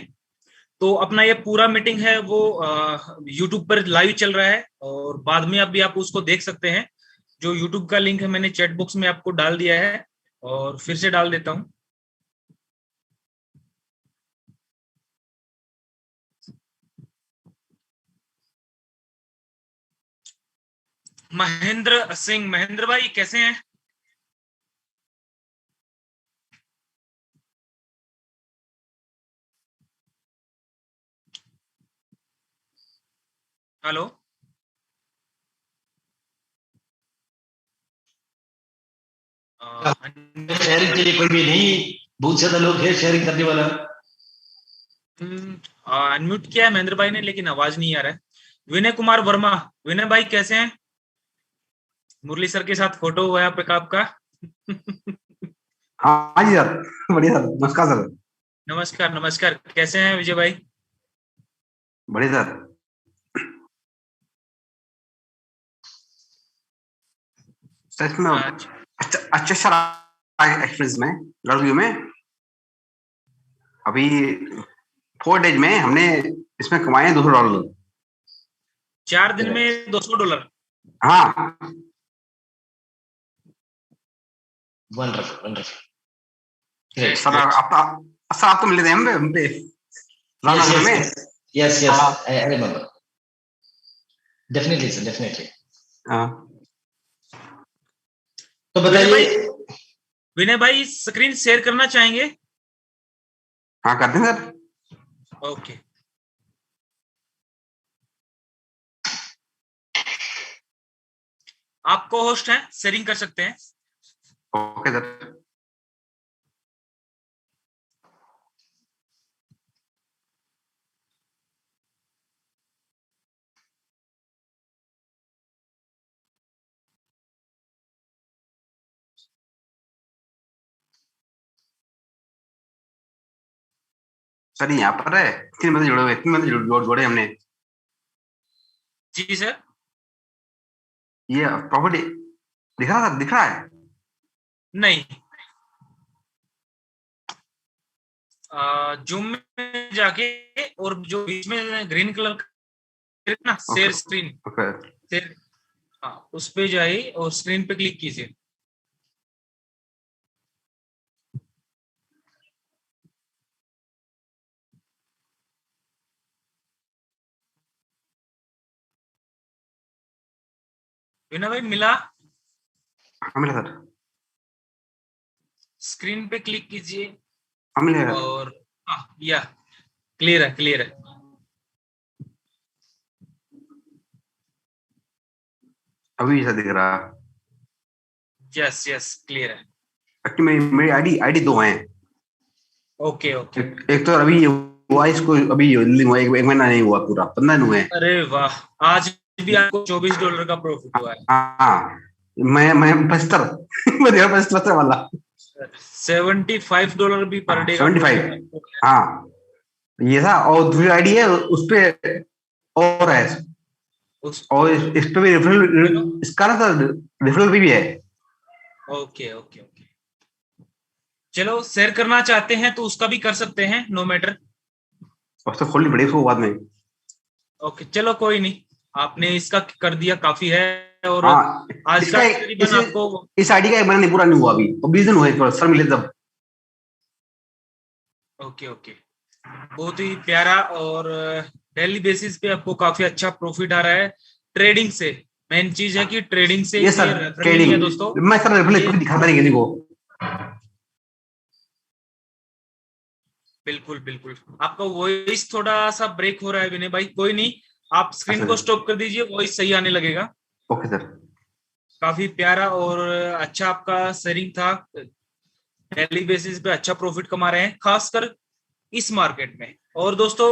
तो अपना ये पूरा मीटिंग है वो यूट्यूब पर लाइव चल रहा है, और बाद में अभी आप उसको देख सकते हैं। जो यूट्यूब का लिंक है मैंने चैट बॉक्स में आपको डाल दिया है, और फिर से डाल देता हूं। महेंद्र सिंह, महेंद्र भाई कैसे हैं? हेलो। शेयरिंग के लिए कोई भी नहीं, बहुत ज्यादा लोग है शेयरिंग करने वाला। अनम्यूट किया है महेंद्र भाई ने, लेकिन आवाज नहीं आ रहा है। विनय कुमार वर्मा, विनय भाई कैसे हैं? मुरली सर के साथ फोटो हुआ है आपका। हाँ जी सर, बढ़िया सर, नमस्कार सर। नमस्कार नमस्कार, कैसे हैं विजय भाई? बढ़िया सर। सच में अच्छा सर, एक्सपीरियंस में लड़कियों में अभी 4 डेज में हमने इसमें कमाए $200। 4 दिन में $200? हाँ, वंडरफुल वंडरफुल। सर आप तो मिले थे हम पे रामनगर में। Yes yes, I remember. Definitely sir, definitely. तो बताइए विनय भाई, स्क्रीन शेयर करना चाहेंगे? हाँ, करते हैं सर। ओके, आपको होस्ट है, शेयरिंग कर सकते हैं। Okay sir. सर यहाँ पर है, 3 बंदे जुड़े हुए, 3 बंदे जोड़े हमने। जी सर, ये प्रॉपर्टी दिख रहा है। नहीं, जूम में जाके और जो बीच में ग्रीन कलर का ना शेयर स्क्रीन, ओके शेयर, हाँ उस पे जाइए और स्क्रीन पे क्लिक कीजिए। विनय भाई मिला? हाँ मिला सर। स्क्रीन पे क्लिक कीजिए हाँ मिलेगा। और हाँ या क्लियर है, क्लियर है। अभी ऐसा दिख रहा। यस यस क्लियर है। एक्चुअली मेरी आईडी 2 हैं। ओके ओके, एक तो अभी हुआ, इसको अभी एक महीना नहीं हुआ, पूरा 15 हुए हैं। अरे वाह, आज भी आपको $24 का प्रॉफिट हुआ है। हाँ मैं 75 मैं 75 वाला। $75 भी पर डे का 75। प्रॉफिट। हाँ ये था, और दूसरी आईडी है उस पे और है, और इस पे भी रेफरल, इसका ना सर रेफरल भी है। ओके ओके ओके, चलो शेयर करना चाहते हैं तो उसका भी कर सकते हैं, नो मैटर। और तो खोलनी पड़ेगी उसको बाद में। ओके चलो कोई नहीं, आपने इसका कर दिया काफी है। और हाँ आज का इसका तकरीबन आपको इस आईडी का 1 महीना नहीं, पूरा नहीं हुआ अभी, और 20 दिन हुए थोड़ा सर मिले तब। ओके ओके, बहुत ही प्यारा, और डेली बेसिस पे आपको काफी अच्छा प्रॉफिट आ रहा है ट्रेडिंग से। मेन चीज है कि ट्रेडिंग से, ये सर रेफरल नहीं है ट्रेडिंग, दोस्तों। मैं सर रेफरल कभी दिखाता नहीं किसी को। बिल्कुल बिल्कुल, आपका वॉइस थोड़ा सा ब्रेक हो रहा है विनय भाई, कोई नहीं, आप स्क्रीन को स्टॉप कर दीजिए, वॉइस सही आने लगेगा। Okay sir. काफी प्यारा और अच्छा आपका शेयरिंग था, डेली बेसिस पे अच्छा प्रॉफिट कमा रहे हैं, खासकर इस मार्केट में। और दोस्तों,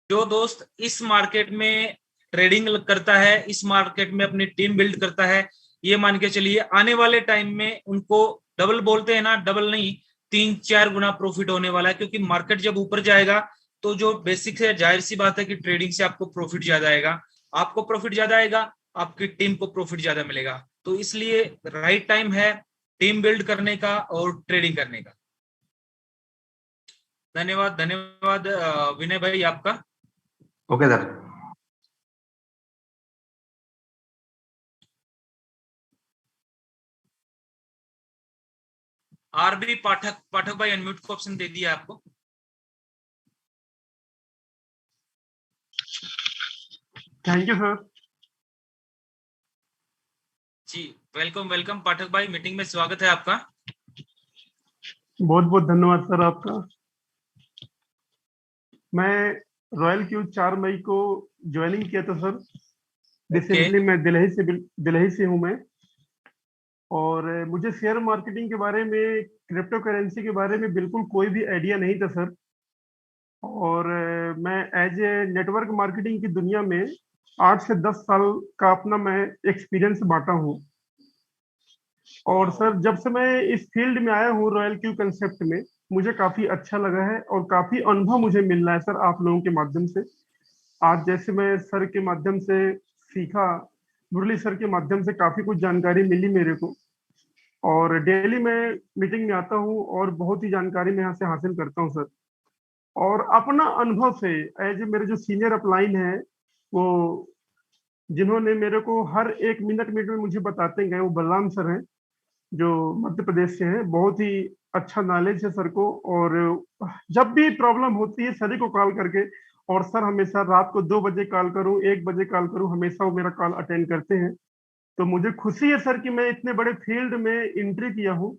जो दोस्त इस मार्केट में ट्रेडिंग करता है, इस मार्केट में अपनी टीम बिल्ड करता है, ये मान के चलिए आने वाले टाइम में उनको डबल बोलते हैं ना, डबल नहीं 3-4 गुना प्रॉफिट होने वाला है। क्योंकि मार्केट जब ऊपर जाएगा तो जो बेसिक है, जाहिर सी बात है कि ट्रेडिंग से आपको प्रॉफिट ज्यादा आएगा, आपको प्रॉफिट ज्यादा आएगा, आपकी टीम को प्रॉफिट ज्यादा मिलेगा। तो इसलिए राइट टाइम है टीम बिल्ड करने का और ट्रेडिंग करने का। धन्यवाद धन्यवाद विनय भाई आपका। Okay sir. आरबी पाठक भाई अनम्यूट को ऑप्शन दे दिया आपको। Thank you sir. जी वेलकम वेलकम पाठक भाई, मीटिंग में स्वागत है आपका। बहुत बहुत धन्यवाद सर आपका। मैं रॉयल क्यू 4 मई को ज्वाइनिंग किया था सर। रिसेंटली मैं दिल्ली से हूँ मैं। और मुझे शेयर मार्केटिंग के बारे में, क्रिप्टो करेंसी के बारे में बिल्कुल कोई भी आइडिया नहीं था सर। और मैं एज ए नेटवर्क मार्केटिंग की दुनिया में 8 से 10 साल का अपना मैं एक्सपीरियंस बांटा हूँ। और सर जब से मैं इस फील्ड में आया हूँ रॉयल क्यू कंसेप्ट में, मुझे काफी अच्छा लगा है और काफी अनुभव मुझे मिल रहा है सर आप लोगों के माध्यम से। आज जैसे मैं सर के माध्यम से सीखा, मुरली सर के माध्यम से काफी कुछ जानकारी मिली मेरे को। और डेली मैं मीटिंग में आता हूँ और बहुत ही जानकारी मैं यहाँ से हासिल करता हूँ सर। और अपना अनुभव से, एज मेरे जो सीनियर अपलाइन है, वो जिन्होंने मेरे को हर एक मिनट मिनट में मुझे बताते गए, वो बलराम सर हैं जो मध्य प्रदेश से हैं। बहुत ही अच्छा नॉलेज है सर को। और जब भी प्रॉब्लम होती है सर ही को कॉल करके, और सर हमेशा रात को 2 बजे कॉल करूं, 1 बजे कॉल करूं, हमेशा वो मेरा कॉल अटेंड करते हैं। तो मुझे खुशी है सर कि मैं इतने बड़े फील्ड में एंट्री किया हूं।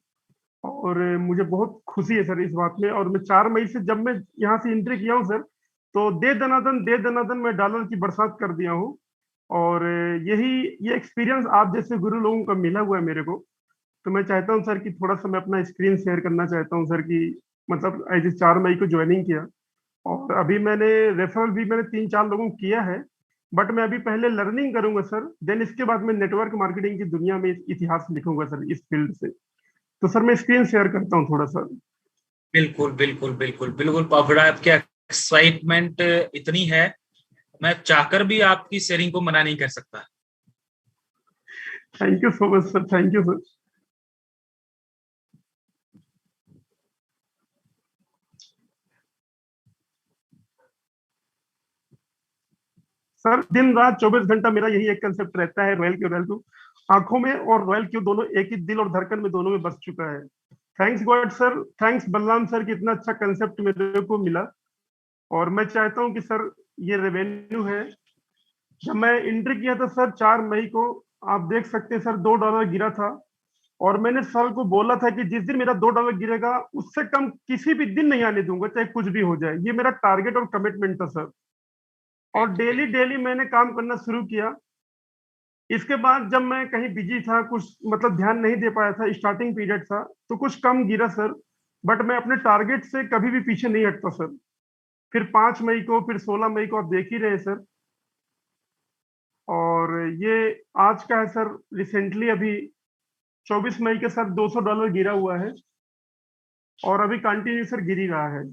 और मुझे बहुत खुशी है सर इस बात में। और मैं 4 मई से जब मैं यहाँ से एंट्री किया हूँ सर, तो दे दनादन मैं डॉलर की बरसात कर दिया हूँ। और यही ये एक्सपीरियंस आप जैसे गुरु लोगों का मिला हुआ है मेरे को। तो मैं चाहता हूँ सर कि थोड़ा सा मैं अपना एक्सपीरियंस शेयर करना चाहता हूँ सर कि मतलब ऐसे 4 मई को ज्वाइनिंग किया, और अभी मैंने रेफरल भी मैंने 3-4 लोगों को किया है। बट मैं अभी पहले लर्निंग करूंगा सर, देन इसके बाद मैं नेटवर्क मार्केटिंग की दुनिया में इतिहास लिखूंगा सर इस फील्ड से। तो सर मैं एक्सपीरियंस शेयर करता हूँ थोड़ा सा। बिल्कुल बिल्कुल बिल्कुल बिल्कुल पापड़ा, आपकी एक्साइटमेंट इतनी है, मैं चाहकर भी आपकी शेयरिंग को मना नहीं कर सकता। Thank you so much sir, thank you sir. Sir दिन रात 24 घंटा मेरा यही एक कंसेप्ट रहता है, रॉयल क्यू आंखों में और रॉयल क्यू दोनों एक ही दिल और धड़कन में दोनों में बस चुका है। Thanks God sir, thanks Balram sir कि इतना अच्छा कंसेप्ट मेरे को मिला। और मैं चाहता हूँ कि सर ये रेवेन्यू है, जब मैं एंट्री किया था सर 4 मई को, आप देख सकते हैं सर $2 गिरा था। और मैंने सर को बोला था कि जिस दिन मेरा $2 गिरेगा उससे कम किसी भी दिन नहीं आने दूंगा, चाहे कुछ भी हो जाए। ये मेरा टारगेट और कमिटमेंट था सर। और डेली डेली मैंने काम करना शुरू किया। इसके बाद जब मैं कहीं बिजी था, कुछ मतलब ध्यान नहीं दे पाया था, स्टार्टिंग पीरियड था, तो कुछ कम गिरा सर। बट मैं अपने टारगेट से कभी भी पीछे नहीं हटता सर। फिर 5 मई को, फिर 16 मई को आप देख ही रहे सर। और ये आज का है सर, रिसेंटली अभी 24 मई के सर $200 गिरा हुआ है, और अभी कंटिन्यू सर गिर ही रहा है।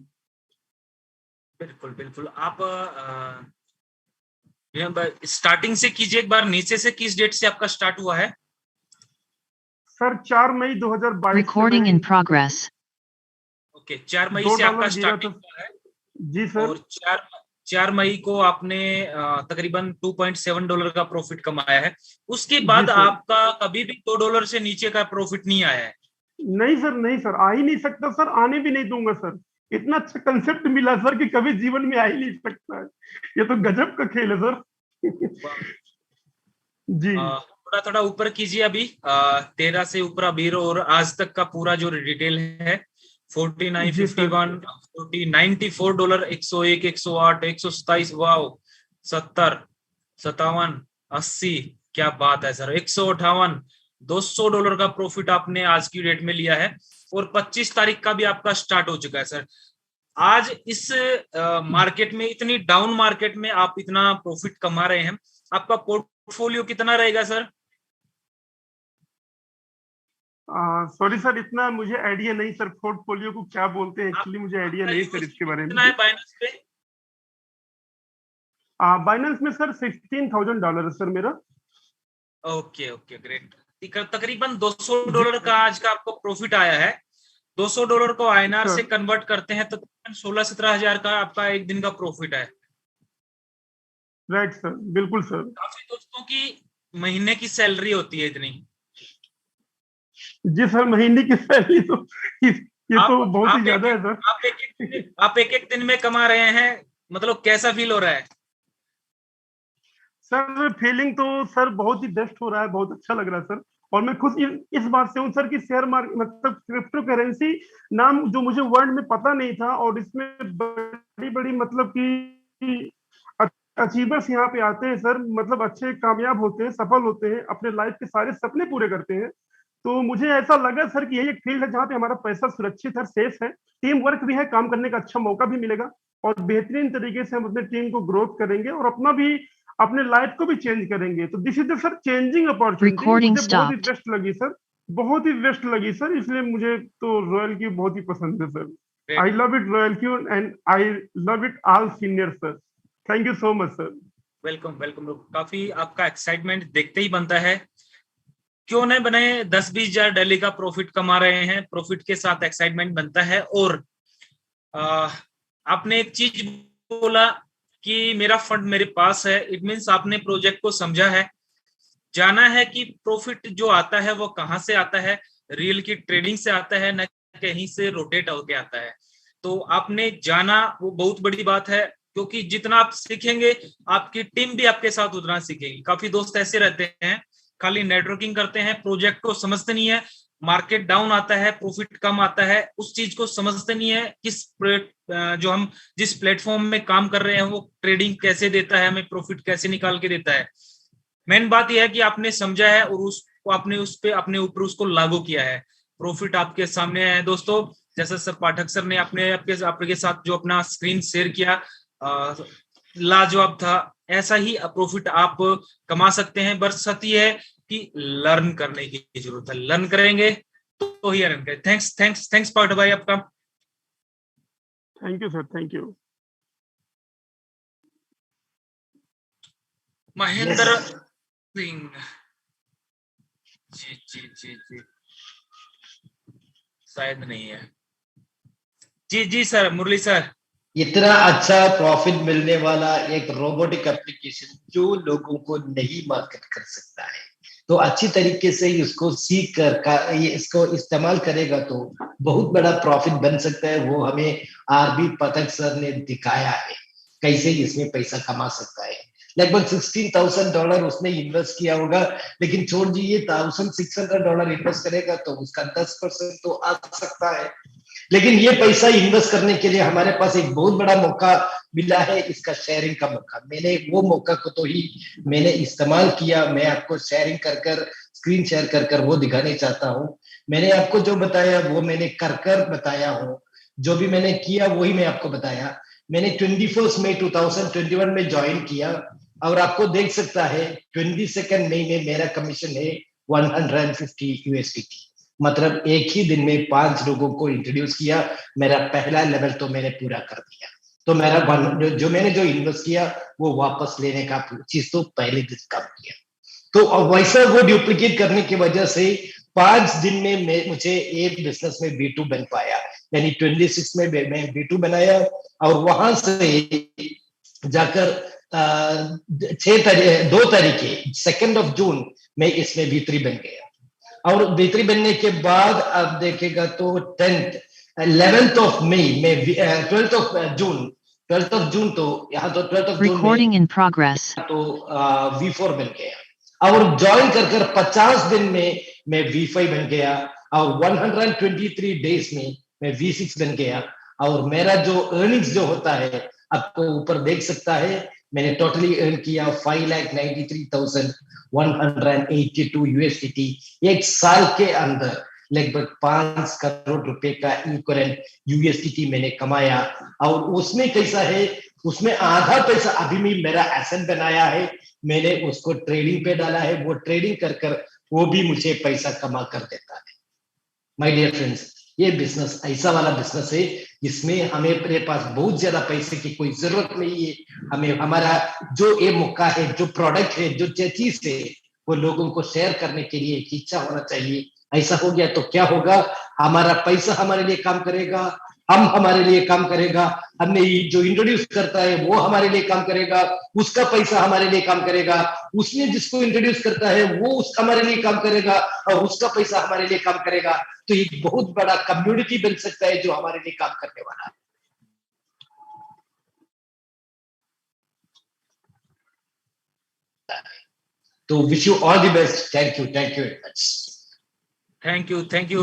बिल्कुल बिल्कुल। आप स्टार्टिंग से कीजिए एक बार, नीचे से किस डेट से आपका स्टार्ट हुआ है? सर 4 मई 2022 Recording in progress. ओके, 4 मई से आपका स्टार्टिंग हुआ है। जी सर। और 4 मई को आपने तकरीबन $2.7 का प्रॉफिट कमाया है। उसके बाद आपका कभी भी $2 से नीचे का प्रॉफिट नहीं आया है? नहीं सर, नहीं सर, आ ही नहीं सकता सर, आने भी नहीं दूंगा सर। इतना अच्छा कंसेप्ट मिला सर कि कभी जीवन में आ ही नहीं सकता है। ये तो गजब का खेल है सर। जी थोड़ा थोड़ा ऊपर कीजिए अभी, 13 से ऊपर अभी, और आज तक का पूरा जो डिटेल है, 49, 51, 40, $94, 101, 108, 127, वाओ, 70, 57, 80, क्या बात है सर, 158, $200 का प्रॉफिट आपने आज की डेट में लिया है। और 25 तारीख का भी आपका स्टार्ट हो चुका है सर। आज इस मार्केट में, इतनी डाउन मार्केट में आप इतना प्रॉफिट कमा रहे हैं, आपका पोर्टफोलियो कितना रहेगा सर? सॉरी सर, इतना मुझे आइडिया नहीं सर, पोर्टफोलियो को क्या बोलते हैं एक्चुअली, मुझे आइडिया नहीं सर इसके बारे में। कितना है बाइनेंस पे? बाइनेंस में सर $16,000 है सर मेरा। Okay okay, great. तकरीबन $200 का आज का आपको प्रॉफिट आया है। $200 को INR से कन्वर्ट करते हैं तो 16-17 हजार का आपका एक दिन का प्रॉफिट है। राइट सर, बिल्कुल सर। काफी दोस्तों की महीने की सैलरी होती है इतनी। जी सर, महीने की सैलरी तो ये तो बहुत ही ज्यादा है सर। आप एक एक दिन में कमा रहे हैं, मतलब कैसा फील हो रहा है सर? फीलिंग तो सर बहुत ही बेस्ट हो रहा है, बहुत अच्छा लग रहा है सर। और मैं खुश इस बात से हूँ सर कि शेयर मार्केट मतलब क्रिप्टो करेंसी नाम जो मुझे वर्ल्ड में पता नहीं था, और इसमें बड़ी बड़ी मतलब कि अचीवर्स यहाँ पे आते हैं सर, मतलब अच्छे कामयाब होते हैं, सफल होते हैं, अपने लाइफ के सारे सपने पूरे करते हैं। तो मुझे ऐसा लगा सर कि यही एक फील्ड है जहाँ पे हमारा पैसा सुरक्षित है, सेफ है, टीम वर्क भी है, काम करने का अच्छा मौका भी मिलेगा, और बेहतरीन तरीके से हम अपने टीम को ग्रोथ करेंगे और अपना भी अपने लाइफ को भी चेंज करेंगे। तो this is the sir changing opportunity. मुझे बहुत ही बेस्ट लगी सर, बहुत ही बेस्ट लगी सर, इसलिए मुझे तो रॉयल क्यू बहुत ही पसंद है sir. I love it royal Q and I love it all senior sir. Thank you so much sir. Welcome welcome. काफी आपका एक्साइटमेंट देखते ही बनता है, क्यों नहीं बने। 10-20 हजार डेली का प्रॉफिट कमा रहे हैं, प्रॉफिट के साथ एक्साइटमेंट बनता है। और आपने एक चीज बोला कि मेरा फंड मेरे पास है, इट मीन्स आपने प्रोजेक्ट को समझा है, जाना है कि प्रॉफिट जो आता है वो कहाँ से आता है, रियल की ट्रेडिंग से आता है, न कहीं से रोटेट होके आता है। तो आपने जाना, वो बहुत बड़ी बात है, क्योंकि जितना आप सीखेंगे आपकी टीम भी आपके साथ उतना सीखेगी। काफी दोस्त ऐसे रहते हैं, खाली नेटवर्किंग करते हैं, प्रोजेक्ट को समझते नहीं है, मार्केट डाउन आता है, प्रॉफिट कम आता है, उस चीज को समझते नहीं है। जो हम जिस प्लेटफॉर्म में काम कर रहे हैं वो ट्रेडिंग कैसे देता है, हमें प्रॉफिट कैसे निकाल के देता है। मेन बात यह है कि आपने समझा है और उसको आपने उस पे अपने ऊपर उसको लागू किया है। प्रॉफिट आपके सामने है दोस्तों, जैसा सर पाठक सर ने आपके साथ जो अपना स्क्रीन शेयर किया, लाजवाब था। ऐसा ही प्रॉफिट आप कमा सकते हैं, बस ये है कि लर्न करने की जरूरत है। लर्न करेंगे तो ही अर्न करेंगे। थैंक्स पाठक भाई आपका। Thank you sir, thank you. Mahendra Singh ji शायद नहीं है। जी सर, मुरली सर। इतना अच्छा प्रॉफिट मिलने वाला एक रोबोटिक एप्लीकेशन जो लोगों को नहीं मार्केट कर सकता है, तो अच्छी तरीके से इसको सीख कर इसको इस्तेमाल करेगा तो बहुत बड़ा प्रॉफिट बन सकता है। वो हमें आरबी पाठक सर ने दिखाया है कैसे इसमें पैसा कमा सकता है। लगभग $16,000 उसने इन्वेस्ट किया होगा, लेकिन छोड़ दीजिए $1,600 इन्वेस्ट करेगा तो उसका 10% तो आ सकता है। लेकिन ये पैसा इन्वेस्ट करने के लिए हमारे पास एक बहुत बड़ा मौका मिला है, इसका शेयरिंग का मौका। मैंने वो मौका को तो ही मैंने इस्तेमाल किया। मैं आपको शेयरिंग कर स्क्रीन शेयर कर वो दिखाने चाहता हूँ। मैंने आपको जो बताया वो मैंने कर बताया हूँ। जो भी मैंने किया वही मैं आपको बताया। मैंने 21 मई 2021 में ज्वाइन किया और आपको देख सकता है 22 मई में मेरा कमीशन है 150 USDT। मतलब एक ही दिन में 5 लोगों को इंट्रोड्यूस किया। मेरा पहला लेवल तो मैंने पूरा कर दिया। तो मेरा जो मैंने जो इन्वेस्ट किया वो वापस लेने का चीज तो पहले दिन काम किया। तो वैसा वो डुप्लीकेट करने की वजह से 5 दिन में मुझे एक बिजनेस में B2 बन पाया। यानी 26 में मैं B2 बनाया और वहां से जाकर 2 तारीख 2 जून में इसमें B3 बन गया। और B3 बनने के बाद आप देखेगा तो 11th मई में 12th जून तो यहाँ तो 12th जून में तो V4 बन गया। और ज्वाइन कर 50 दिन में मैं V5 बन गया और 123 डेज में मैं V6 बन गया। और मेरा जो अर्निंग्स जो होता है आपको ऊपर देख सकता है, मैंने टोटली अर्न किया 5,93,182 USDT। एक साल के अंदर लगभग 5 करोड़ रुपए का इक्विवेलेंट USDT मैंने कमाया। और उसमें कैसा है, उसमें आधा पैसा अभी भी मेरा एसेट बनाया है, मैंने उसको ट्रेडिंग पे डाला है। वो ट्रेडिंग कर वो भी मुझे पैसा कमा कर देता है। माय डियर फ्रेंड्स, ये बिजनेस ऐसा वाला बिजनेस है जिसमें हमें अपने पास बहुत ज्यादा पैसे की कोई जरूरत नहीं है। हमें हमारा जो ये मौका है, जो प्रोडक्ट है, जो चीज है, वो लोगों को शेयर करने के लिए एक इच्छा होना चाहिए। ऐसा हो गया तो क्या होगा, हमारा पैसा हमारे लिए काम करेगा, हम हमारे लिए काम करेगा, हमने जो इंट्रोड्यूस करता है वो हमारे लिए काम करेगा, उसका पैसा हमारे लिए काम करेगा, उसने जिसको इंट्रोड्यूस करता है वो हमारे लिए काम करेगा और उसका पैसा हमारे लिए काम करेगा। तो एक बहुत बड़ा कम्युनिटी बन सकता है जो हमारे लिए काम करने वाला है। तो wish you all the best. Thank you very much. Thank you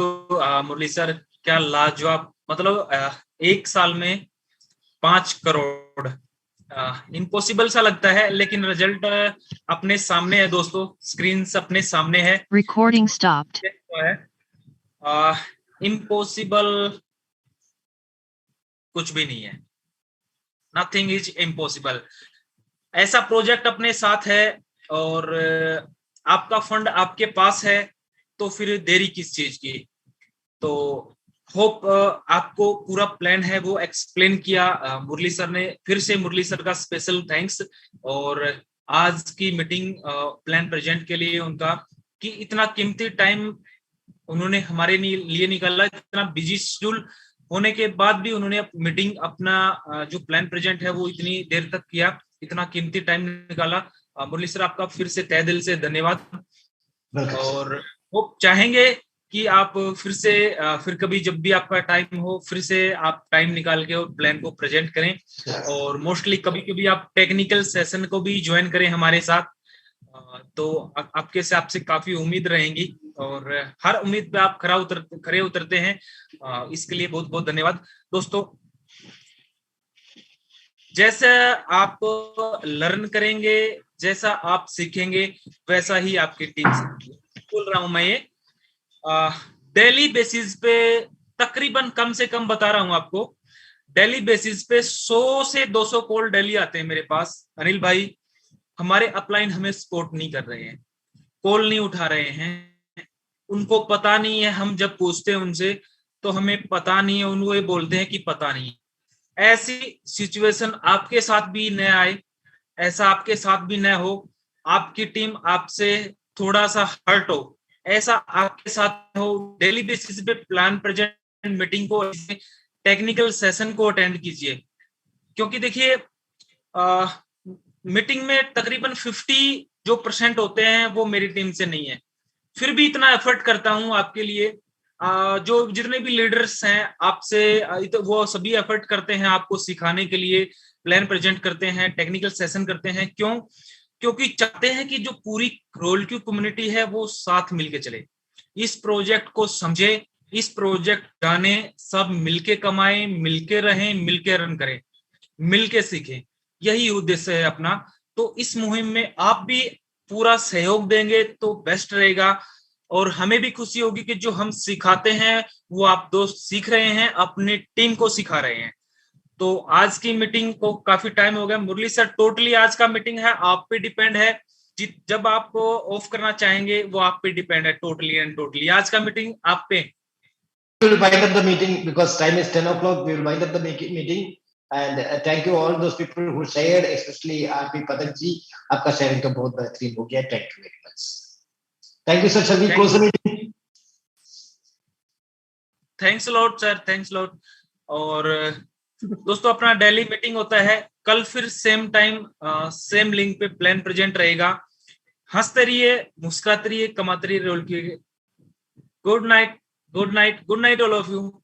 Murali sir. क्या लाजवाब, मतलब एक साल में 5 करोड़ इम्पॉसिबल सा लगता है, लेकिन रिजल्ट अपने सामने है दोस्तों, स्क्रीन अपने सामने है। Recording stopped. इम्पॉसिबल कुछ भी नहीं है, नथिंग इज इम्पॉसिबल। ऐसा प्रोजेक्ट अपने साथ है और आपका फंड आपके पास है, तो फिर देरी किस चीज की। तो होप आपको पूरा प्लान है वो एक्सप्लेन किया मुरली सर ने। फिर से मुरली सर का स्पेशल थैंक्स। और आज की मीटिंग प्लान प्रेजेंट के लिए उनका, कि इतना कीमती टाइम उन्होंने हमारे लिए निकाला। इतना बिजी शेड्यूल होने के बाद भी उन्होंने मीटिंग अपना जो प्लान प्रेजेंट है वो इतनी देर तक किया, इतना कीमती टाइम निकाला। मुरली सर आपका फिर से तहे दिल से धन्यवाद। और वो चाहेंगे कि आप फिर कभी जब भी आपका टाइम हो, फिर से आप टाइम निकाल के प्लान को प्रेजेंट करें। और मोस्टली कभी कभी आप टेक्निकल सेशन को भी ज्वाइन करें हमारे साथ। तो आपके से आपसे काफी उम्मीद रहेंगी और हर उम्मीद पे आप खरे उतरते हैं, इसके लिए बहुत बहुत धन्यवाद। दोस्तों, जैसा आप लर्न करेंगे, जैसा आप सीखेंगे, वैसा ही आपकी टीम सीखेगी। बोल रहा हूं मैं ये डेली बेसिस पे, तकरीबन कम से कम बता रहा हूं आपको, डेली बेसिस पे 100 से 200 कॉल डेली आते हैं मेरे पास। अनिल भाई, हमारे अपलाइन हमें सपोर्ट नहीं कर रहे हैं, कॉल नहीं उठा रहे हैं, उनको पता नहीं है। हम जब पूछते हैं उनसे तो हमें पता नहीं है, उनको ये बोलते हैं कि पता नहीं। ऐसी सिचुएशन आपके साथ भी न आए, ऐसा आपके साथ भी न हो। आपकी टीम आपसे थोड़ा सा हर्ट हो, ऐसा आपके साथ हो। डेली बेसिस पे प्लान प्रेजेंट मीटिंग को, टेक्निकल सेशन को अटेंड कीजिए, क्योंकि देखिए मीटिंग में तकरीबन 50% होते हैं वो मेरी टीम से नहीं है। फिर भी इतना एफर्ट करता हूं आपके लिए। जो जितने भी लीडर्स हैं आपसे, तो वो सभी एफर्ट करते हैं आपको सिखाने के लिए, प्लान प्रेजेंट करते हैं, टेक्निकल सेशन करते हैं। क्यों? क्योंकि चाहते हैं कि जो पूरी रोल की कम्युनिटी है वो साथ मिलके चले, इस प्रोजेक्ट को समझे, इस प्रोजेक्ट जाने, सब मिलके कमाएं, मिलके रहें, मिलके रन करें, मिलके सीखें। यही उद्देश्य है अपना। तो इस मुहिम में आप भी पूरा सहयोग देंगे तो बेस्ट रहेगा, और हमें भी खुशी होगी कि जो हम सिखाते हैं वो आप दोस्त सीख रहे हैं, अपनी टीम को सिखा रहे हैं। तो आज की मीटिंग को काफी टाइम हो गया। मुरली सर, टोटली आज का मीटिंग है आप पे डिपेंड है, जब आप ऑफ करना चाहेंगे वो आप पे डिपेंड है, टोटली एंड टोटली। आज का मीटिंग आप पे। We will wind up the meeting because time is 10 o'clock. We will wind up the meeting. And thank you all those people who shared, especially RP Padak ji. आपका sharing तो बहुत बेहतरीन हो गया. Thank you very much. Thank you sir. Shall we close the meeting? Thanks a lot sir. Thanks a lot. और दोस्तों, अपना daily meeting होता है कल, फिर सेम टाइम सेम लिंक पे प्लान प्रेजेंट रहेगा। हंसते रहिए, मुस्कुराते रहिए, कमाते रहिए रोल की। Good night, good night, good night all of you.